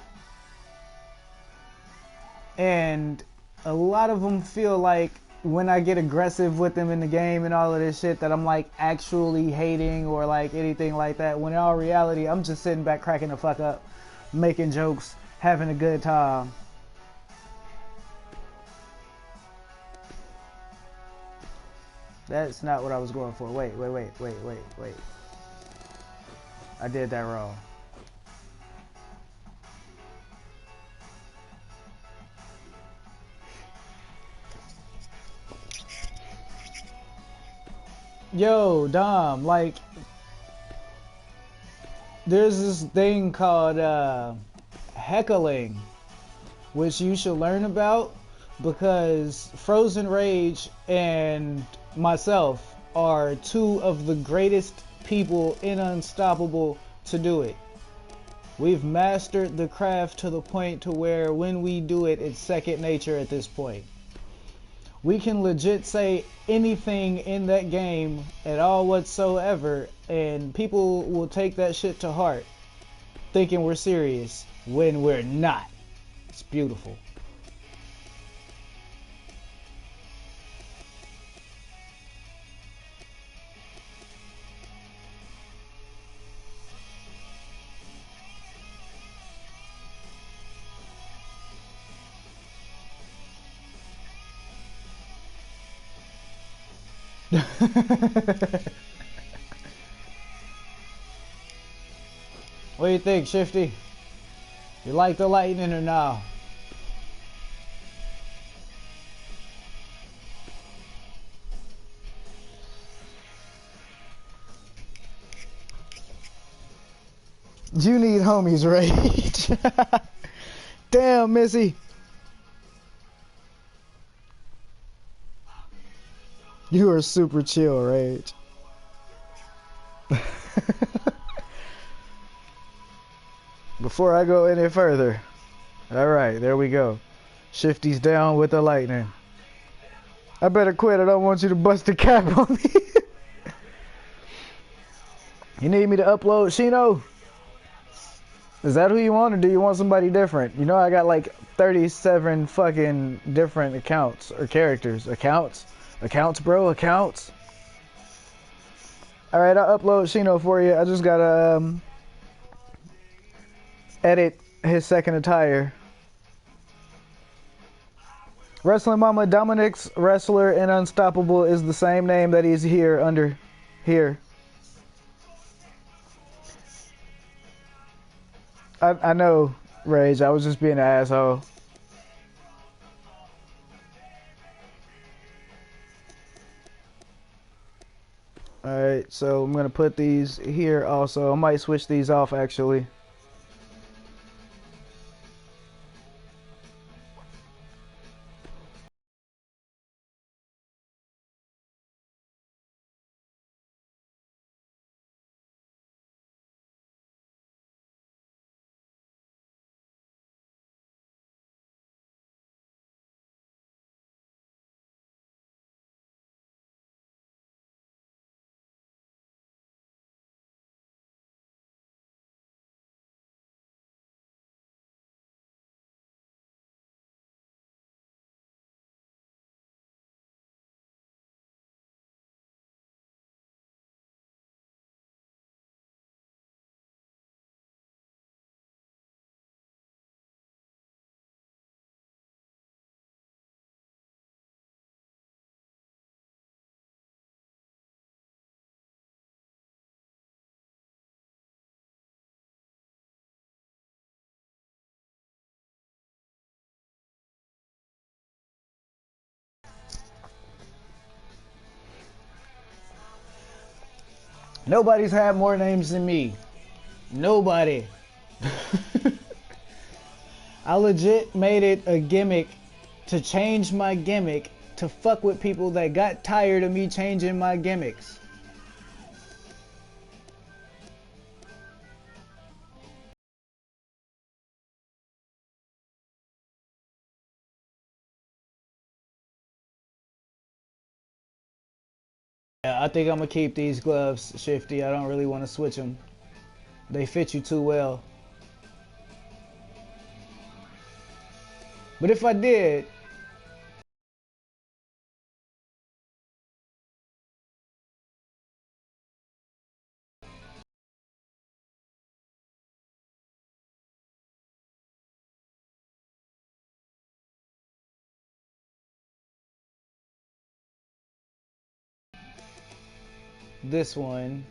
And a lot of them feel like when I get aggressive with them in the game and all of this shit that I'm like actually hating or like anything like that, when in all reality I'm just sitting back cracking the fuck up, making jokes, having a good time. That's not what I was going for. Wait. I did that wrong. Yo, Dom, like, there's this thing called heckling, which you should learn about, because Frozen Rage and myself are two of the greatest people in Unstoppable to do it. We've mastered the craft to the point to where when we do it, it's second nature at this point. We can legit say anything in that game at all whatsoever, and people will take that shit to heart, thinking we're serious when we're not. It's beautiful. What do you think, Shifty? You like the lightning or no? You need homies, Rage. Damn, Missy. You are super chill, Rage. Before I go any further. Alright, there we go. Shifty's down with the lightning. I better quit. I don't want you to bust the cap on me. You need me to upload Shino? Is that who you want, or do you want somebody different? You know I got like 37 fucking different accounts or characters. Accounts? Accounts, bro? Accounts? Alright, I'll upload Shino for you. I just gotta edit his second attire. Wrestling Mama Dominic's Wrestler and Unstoppable is the same name that he's here under here. I know, Rage. I was just being an asshole. Alright, so I'm going to put these here also. I might switch these off actually. Nobody's had more names than me. Nobody. I legit made it a gimmick to change my gimmick to fuck with people that got tired of me changing my gimmicks. Yeah, I think I'm gonna keep these gloves, Shifty. I don't really want to switch them. They fit you too well. But if I did, this one.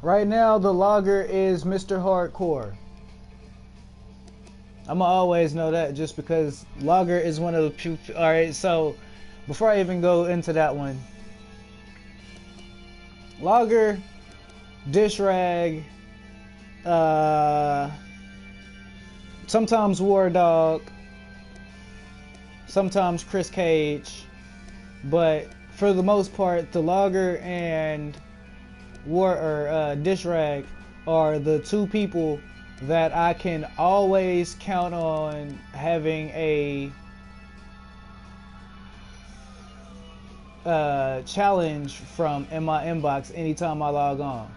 Right now, the logger is Mr. Hardcore. I'ma always know that just because logger is one of the. Alright, so before I even go into that one, logger, dish rag, sometimes War Dog, sometimes Chris Cage, but for the most part, the logger and dish rag are the two people that I can always count on having a challenge from in my inbox anytime I log on.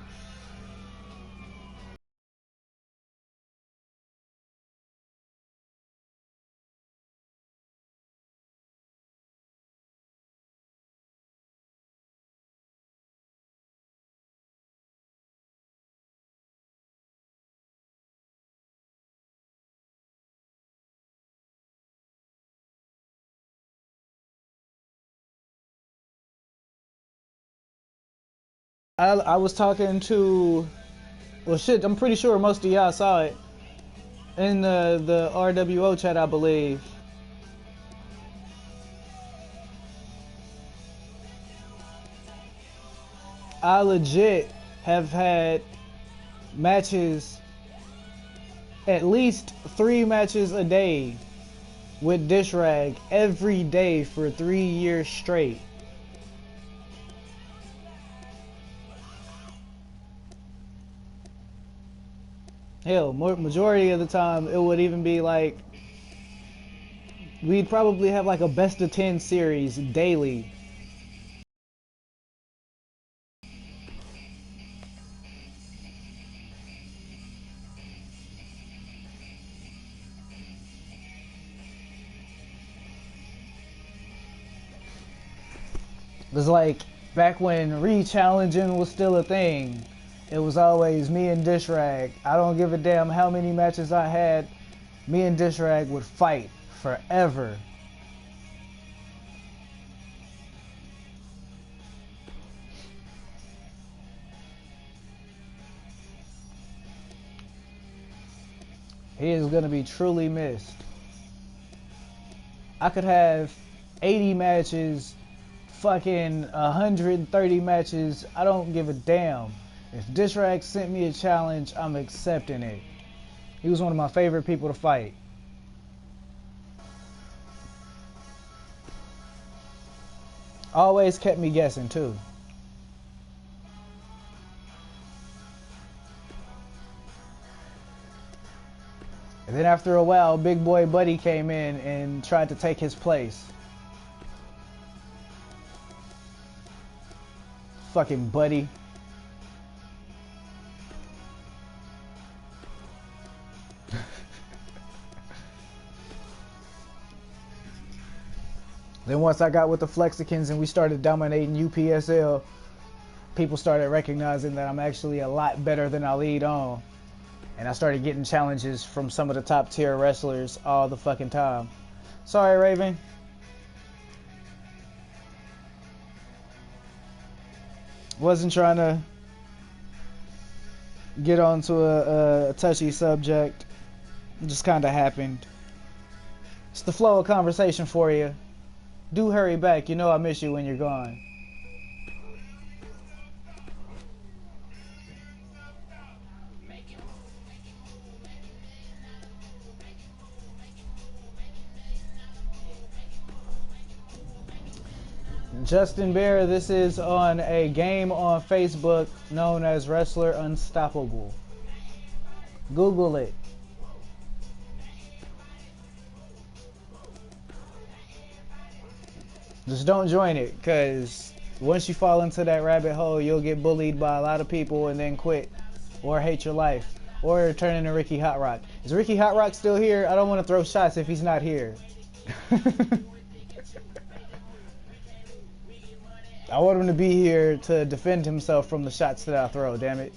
I was talking to, well, shit, I'm pretty sure most of y'all saw it in the RWO chat, I believe. I legit have had matches, at least 3 matches a day with Dishrag every day for 3 years straight. Hell, majority of the time it would even be like, we'd probably have like a best of 10 series daily. It was like back when re-challenging was still a thing. It was always me and Dishrag. I don't give a damn how many matches I had. Me and Dishrag would fight forever. He is gonna be truly missed. I could have 80 matches, fucking 130 matches. I don't give a damn. If Dishrag sent me a challenge, I'm accepting it. He was one of my favorite people to fight. Always kept me guessing too. And then after a while, Big Boy Buddy came in and tried to take his place. Fucking Buddy. Then once I got with the Flexicans and we started dominating UPSL, people started recognizing that I'm actually a lot better than I lead on. And I started getting challenges from some of the top tier wrestlers all the fucking time. Sorry, Raven. Wasn't trying to get onto a touchy subject. It just kind of happened. It's the flow of conversation for you. Do hurry back. You know I miss you when you're gone. Justin Bear, this is on a game on Facebook known as Wrestler Unstoppable. Google it. Just don't join it, because once you fall into that rabbit hole, you'll get bullied by a lot of people and then quit or hate your life or turn into Ricky Hot Rock. Is Ricky Hot Rock still here? I don't want to throw shots if he's not here. I want him to be here to defend himself from the shots that I throw, damn it.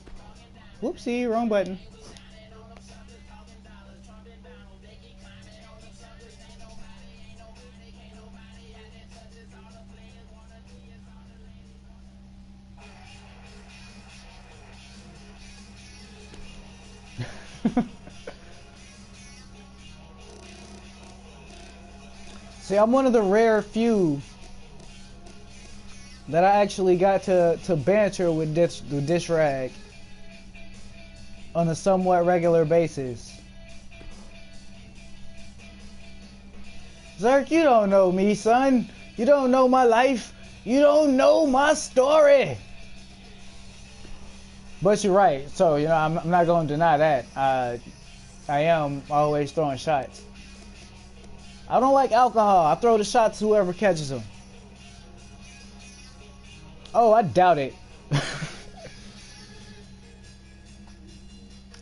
Whoopsie, wrong button. See, I'm one of the rare few that I actually got to banter with Dishrag on a somewhat regular basis. Zerk, you don't know me, son. You don't know my life. You don't know my story. But you're right. So, you know, I'm not going to deny that. I am always throwing shots. I don't like alcohol. I throw the shots to whoever catches them. Oh, I doubt it.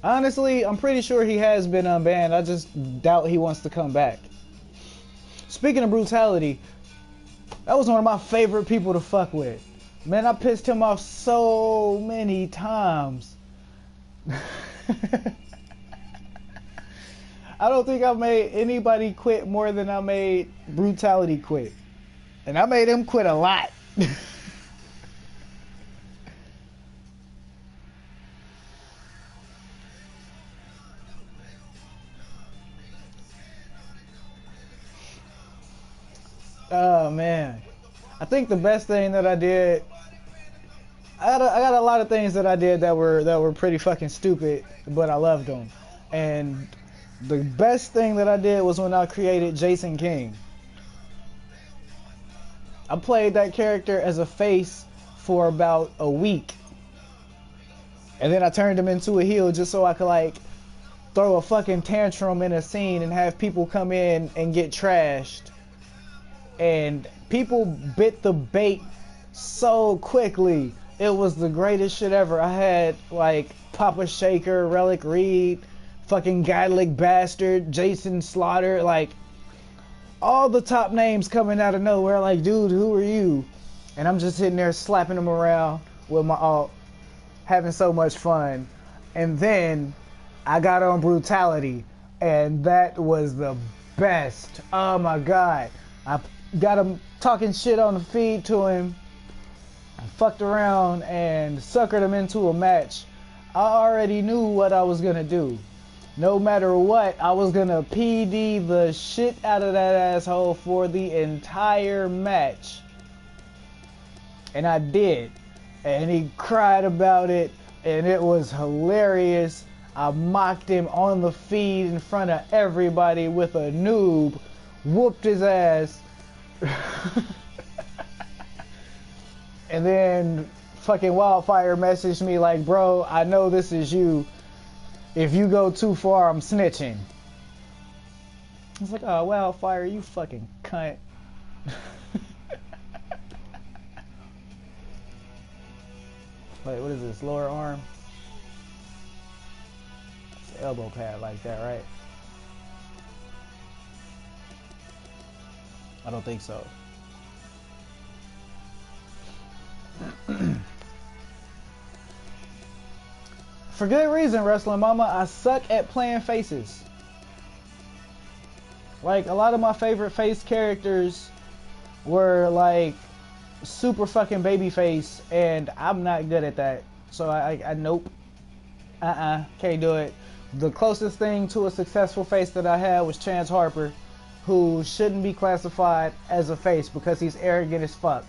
Honestly, I'm pretty sure he has been unbanned. I just doubt he wants to come back. Speaking of brutality, that was one of my favorite people to fuck with. Man, I pissed him off so many times. I don't think I made anybody quit more than I made brutality quit. And I made him quit a lot. Oh man, I think the best thing that I did. I got a lot of things that I did that were pretty fucking stupid, but I loved them. And the best thing that I did was when I created Jason King. I played that character as a face for about a week, and then I turned him into a heel just so I could like throw a fucking tantrum in a scene and have people come in and get trashed. And people bit the bait so quickly. It was the greatest shit ever. I had like Papa Shaker, Relic Reed, fucking Godlick Bastard, Jason Slaughter, like all the top names coming out of nowhere. Like, dude, who are you? And I'm just sitting there slapping them around with my alt, having so much fun. And then I got on Brutality, and that was the best. Oh my god. I got him talking shit on the feed to him. I fucked around and suckered him into a match. I already knew what I was gonna do. No matter what, I was gonna PD the shit out of that asshole for the entire match. And I did. And he cried about it, and it was hilarious. I mocked him on the feed in front of everybody with a noob, whooped his ass. And then fucking Wildfire messaged me like, bro, I know this is you. If you go too far, I'm snitching. I was like, oh, Wildfire, you fucking cunt. Wait, what is this? Lower arm? It's an elbow pad like that, right? I don't think so. For good reason, Wrestling Mama. I suck at playing faces. Like, a lot of my favorite face characters were like super fucking babyface, and I'm not good at that. So I nope. Can't do it. The closest thing to a successful face that I had was Chance Harper, who shouldn't be classified as a face because he's arrogant as fuck.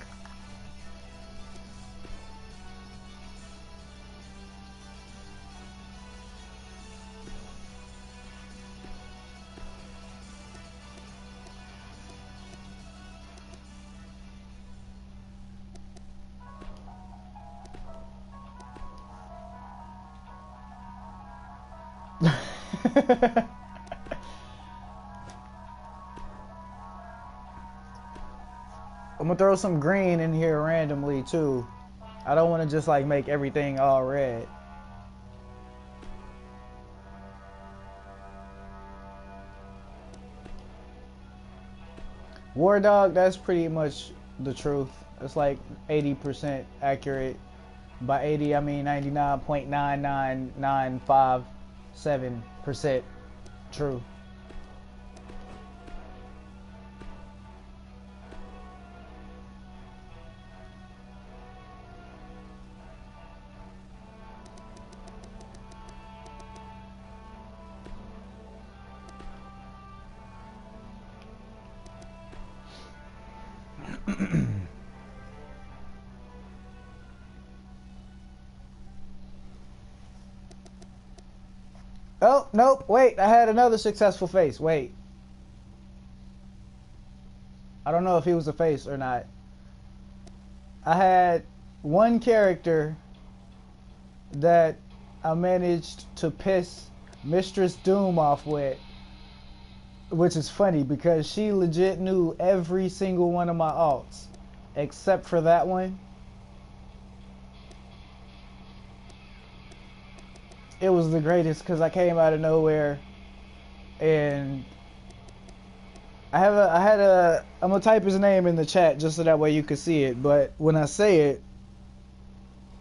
I'm gonna throw some green in here randomly too. I don't want to just like make everything all red. War Dog, that's pretty much the truth. It's like 80% accurate. By 80, I mean 99.99957% true. Oh, nope, wait, I had another successful face. Wait. I don't know if he was a face or not. I had one character that I managed to piss Mistress Doom off with, which is funny because she legit knew every single one of my alts, except for that one. It was the greatest because I came out of nowhere, and I'm gonna type his name in the chat just so that way you can see it. But when I say it,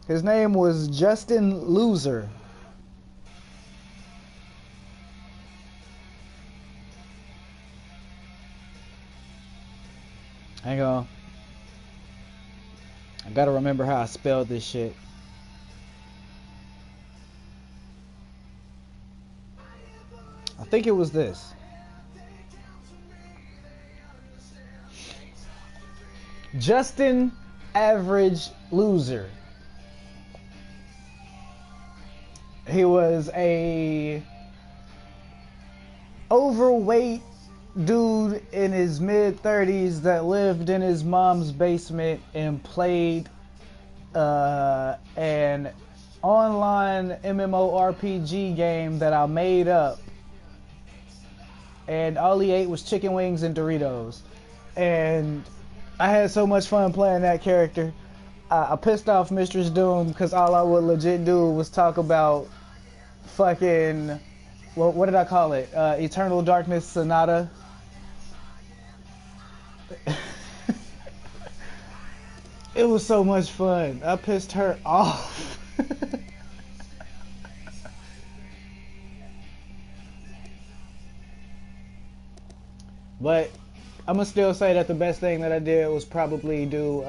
his name was Justin Loser. Hang on. I gotta remember how I spelled this shit. I think it was this. Justin Average Loser. He was a overweight dude in his mid-30s that lived in his mom's basement and played an online MMORPG game that I made up, and all he ate was chicken wings and Doritos, and I had so much fun playing that character. I pissed off Mistress Doom because all I would legit do was talk about fucking, well, what did I call it? Eternal Darkness Sonata. It was so much fun. I pissed her off. But I'm gonna still say that the best thing that I did was probably do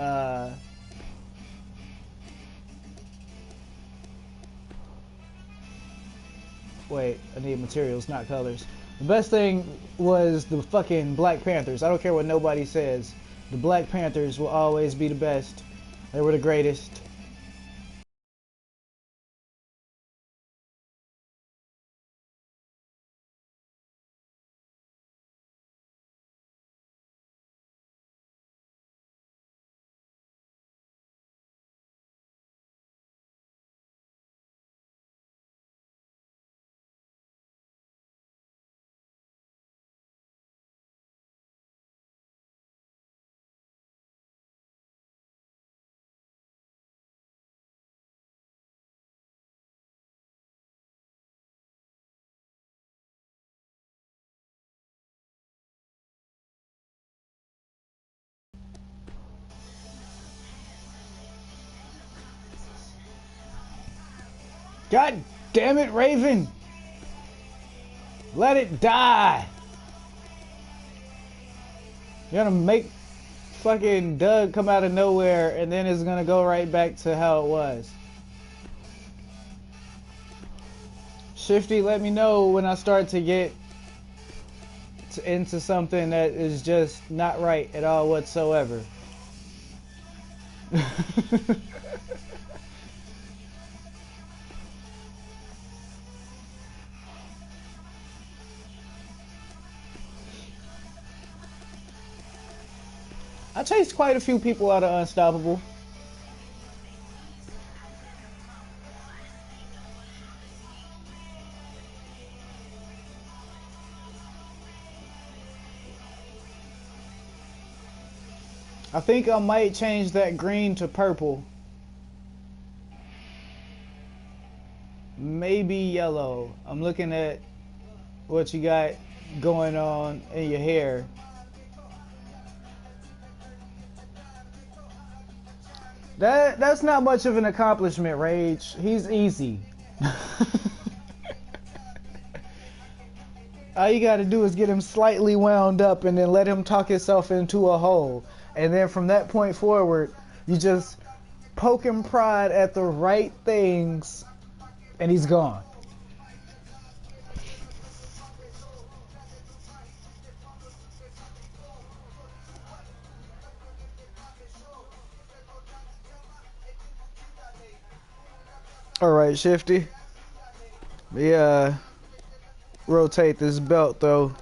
wait, I need materials, not colors. The best thing was the fucking Black Panthers. I don't care what nobody says. The Black Panthers will always be the best. They were the greatest. God damn it, Raven! Let it die! You're gonna make fucking Doug come out of nowhere and then it's gonna go right back to how it was. Shifty, let me know when I start to get into something that is just not right at all whatsoever. I chased quite a few people out of Unstoppable. I think I might change that green to purple. Maybe yellow. I'm looking at what you got going on in your hair. That's not much of an accomplishment, Rage. He's easy. All you gotta do is get him slightly wound up and then let him talk himself into a hole. And then from that point forward, you just poke and prod at the right things and he's gone. Alright, Shifty. Yeah. Rotate this belt though.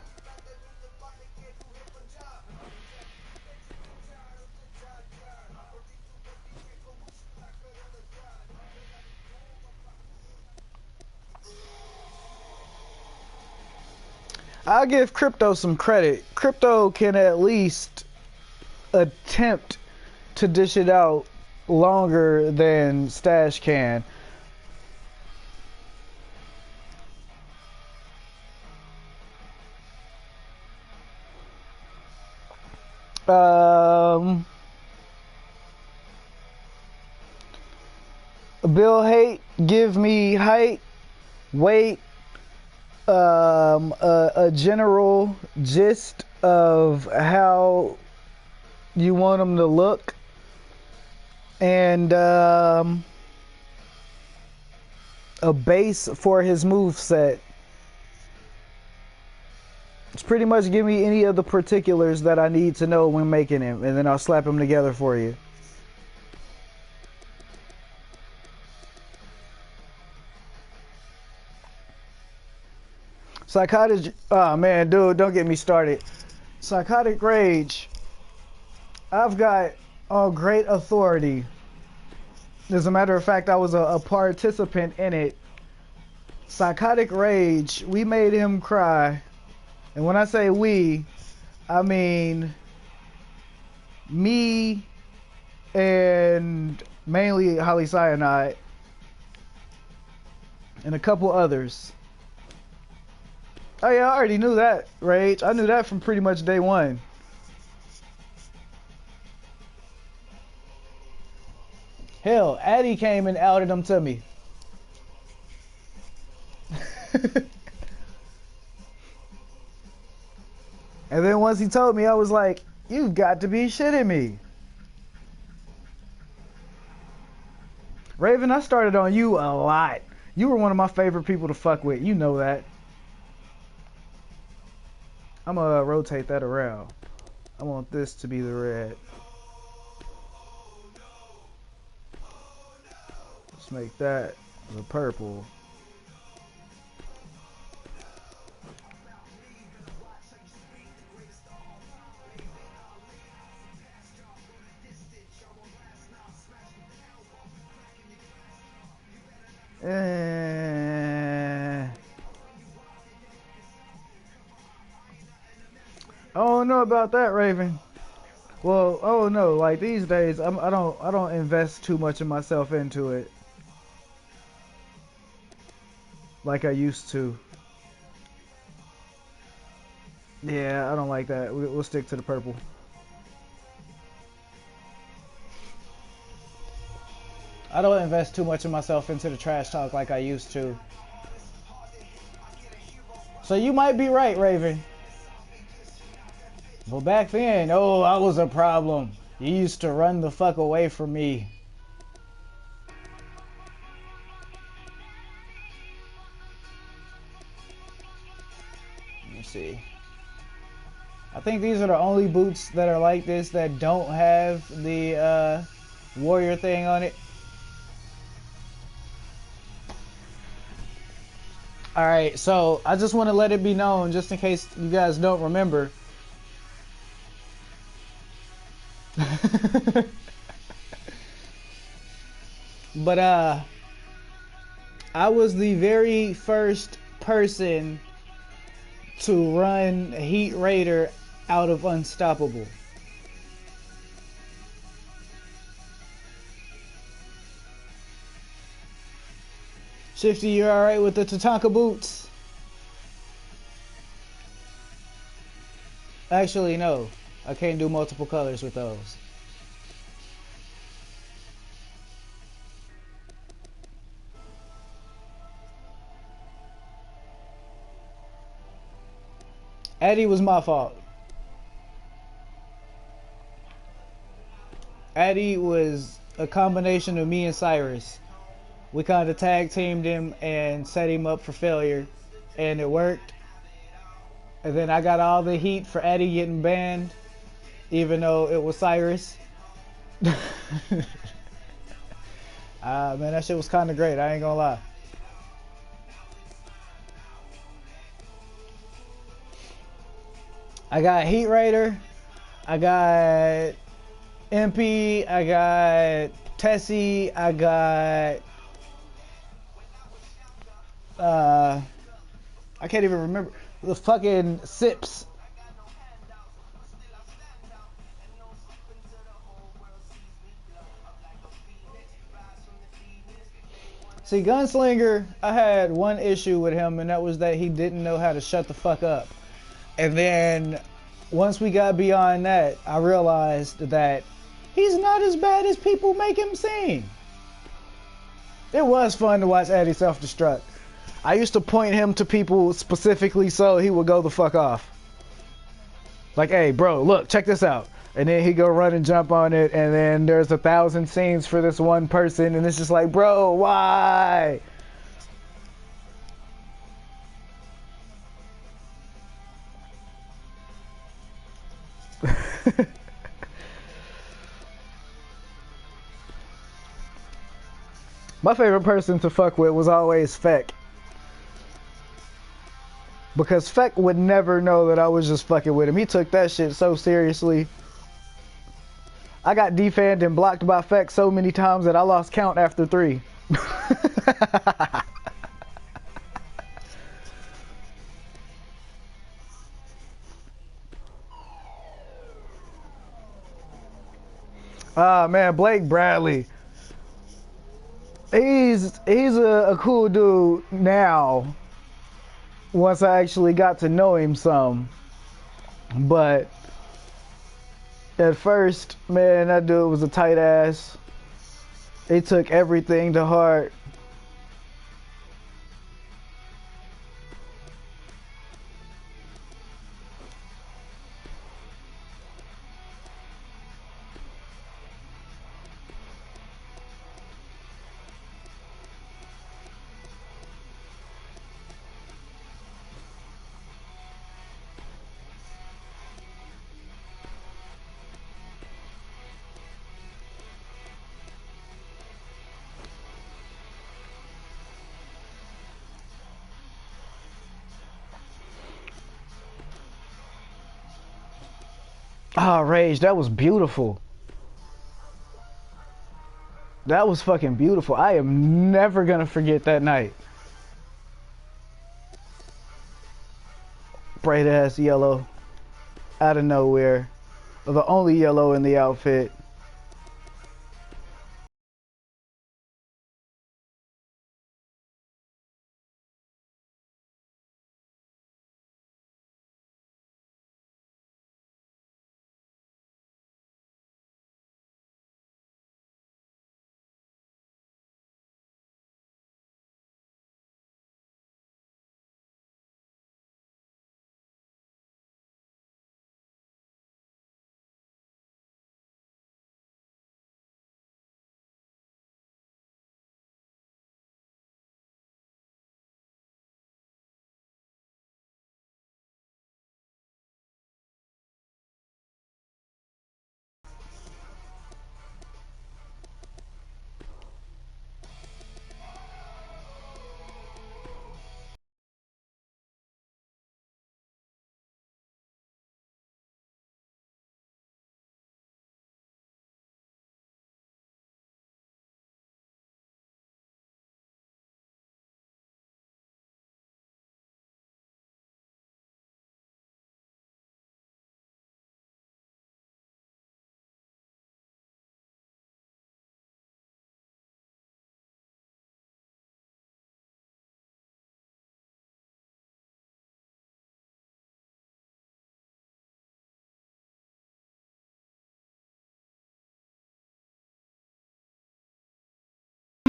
I'll give Crypto some credit. Crypto can at least attempt to dish it out longer than Stash can. Bill Hate, give me height, weight, a general gist of how you want them to look, and a base for his move set. Just pretty much give me any of the particulars that I need to know when making him, and then I'll slap him together for you. Psychotic, oh man, dude, don't get me started. Psychotic Rage. I've got great authority. As a matter of fact, I was a participant in it. Psychotic Rage, we made him cry. And when I say we, I mean me and mainly Holly Cyanide and a couple others. Oh yeah, I already knew that, Rage. I knew that from pretty much day one. Hell, Addy came and outed him to me. And then once he told me, I was like, you've got to be shitting me. Raven, I started on you a lot. You were one of my favorite people to fuck with. You know that. I'm gonna rotate that around. I want this to be the red. Let's make that the purple. I don't know about that, Raven. Well, oh no, like these days, I don't invest too much of myself into it like I used to. Yeah, I don't like that. We'll stick to the purple. I don't invest too much of myself into the trash talk like I used to. So you might be right, Raven. Well, back then, oh, I was a problem. You used to run the fuck away from me. Let me see. I think these are the only boots that are like this that don't have the warrior thing on it. Alright, so I just want to let it be known, just in case you guys don't remember. But I was the very first person to run Heat Raider out of Unstoppable. Shifty, you alright with the Tatanka boots? Actually, no. I can't do multiple colors with those. Addy was my fault. Addy was a combination of me and Cyrus. We kind of tag teamed him and set him up for failure, and it worked. And then I got all the heat for Addy getting banned, even though it was Cyrus. Man, that shit was kind of great. I ain't gonna lie. I got Heat Raider, I got MP, I got Tessie, I got I can't even remember the fucking Sips. See, Gunslinger, I had one issue with him, and that was that he didn't know how to shut the fuck up. And then once we got beyond that, I realized that he's not as bad as people make him seem. It was fun to watch Addy self-destruct. I used to point him to people specifically so he would go the fuck off. Like, hey, bro, look, check this out. And then he'd go run and jump on it, and then there's 1,000 scenes for this one person, and it's just like, bro, why? My favorite person to fuck with was always Feck. Because Feck would never know that I was just fucking with him. He took that shit so seriously. I got defanned and blocked by Feck so many times that I lost count after 3. Ah man, Blake Bradley. He's a cool dude now. Once I actually got to know him some. But at first, man, that dude was a tight ass. He took everything to heart. Ah, Rage, that was beautiful. That was fucking beautiful. I am never gonna forget that night. Bright ass yellow. Out of nowhere. The only yellow in the outfit.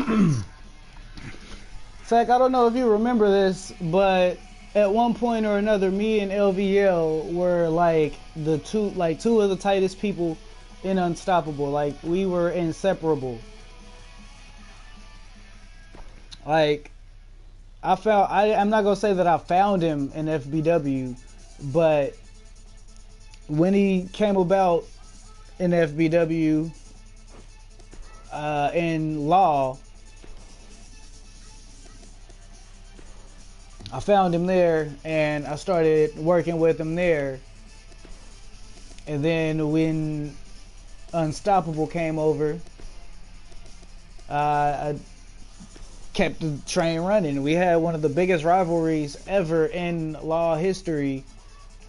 In fact, I don't know if you remember this, but at one point or another, me and LVL were like two of the tightest people in Unstoppable. Like we were inseparable. Like I'm not gonna say that I found him in FBW, but when he came about in FBW, in Law, I found him there and I started working with him there. And then when Unstoppable came over, I kept the train running. We had one of the biggest rivalries ever in Law history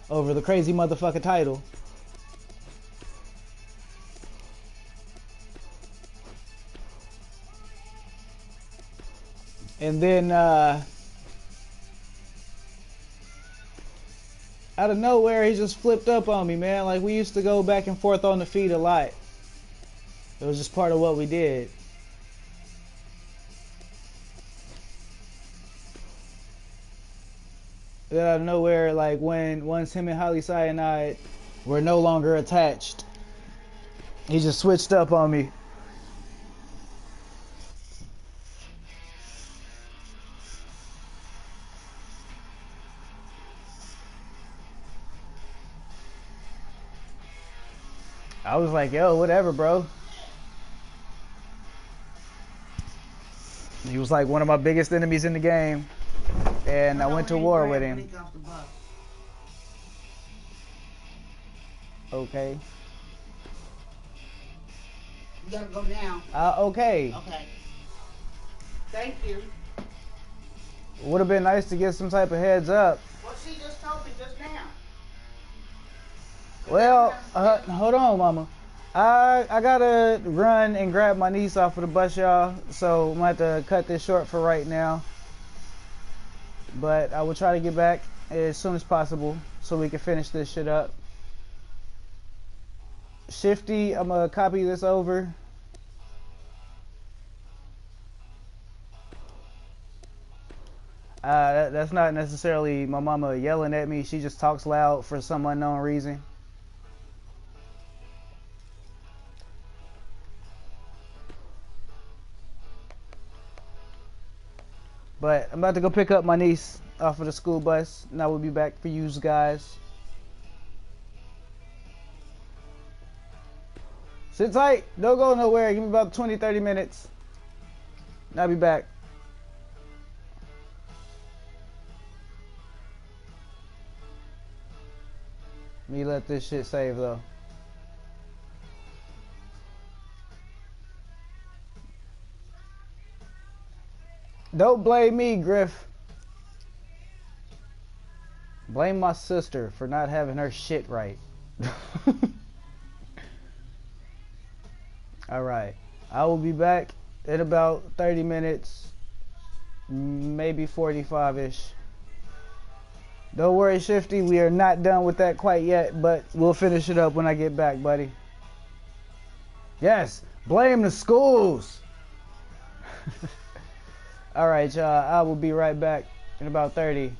over the crazy motherfucker title. And then out of nowhere, he just flipped up on me, man. Like, we used to go back and forth on the feet a lot. It was just part of what we did. Then out of nowhere, like, once him and Holly Cyanide were no longer attached, he just switched up on me. I was like, yo, whatever, bro. He was like one of my biggest enemies in the game. And I went to war with him. Okay. You gotta go now. Okay. Okay. Thank you. Would have been nice to get some type of heads up. Well, she just told me just now. Well, hold on, mama. I gotta run and grab my niece off of the bus, y'all. So I'm gonna have to cut this short for right now. But I will try to get back as soon as possible so we can finish this shit up. Shifty, I'm gonna copy this over. That's not necessarily my mama yelling at me. She just talks loud for some unknown reason. But I'm about to go pick up my niece off of the school bus, and I will be back for you guys. Sit tight. Don't go nowhere. Give me about 20-30 minutes. And I'll be back. Let me let this shit save, though. Don't blame me, Griff. Blame my sister for not having her shit right. Alright. I will be back in about 30 minutes. Maybe 45-ish. Don't worry, Shifty. We are not done with that quite yet, but we'll finish it up when I get back, buddy. Yes. Blame the schools. Alright, y'all. I will be right back in about 30.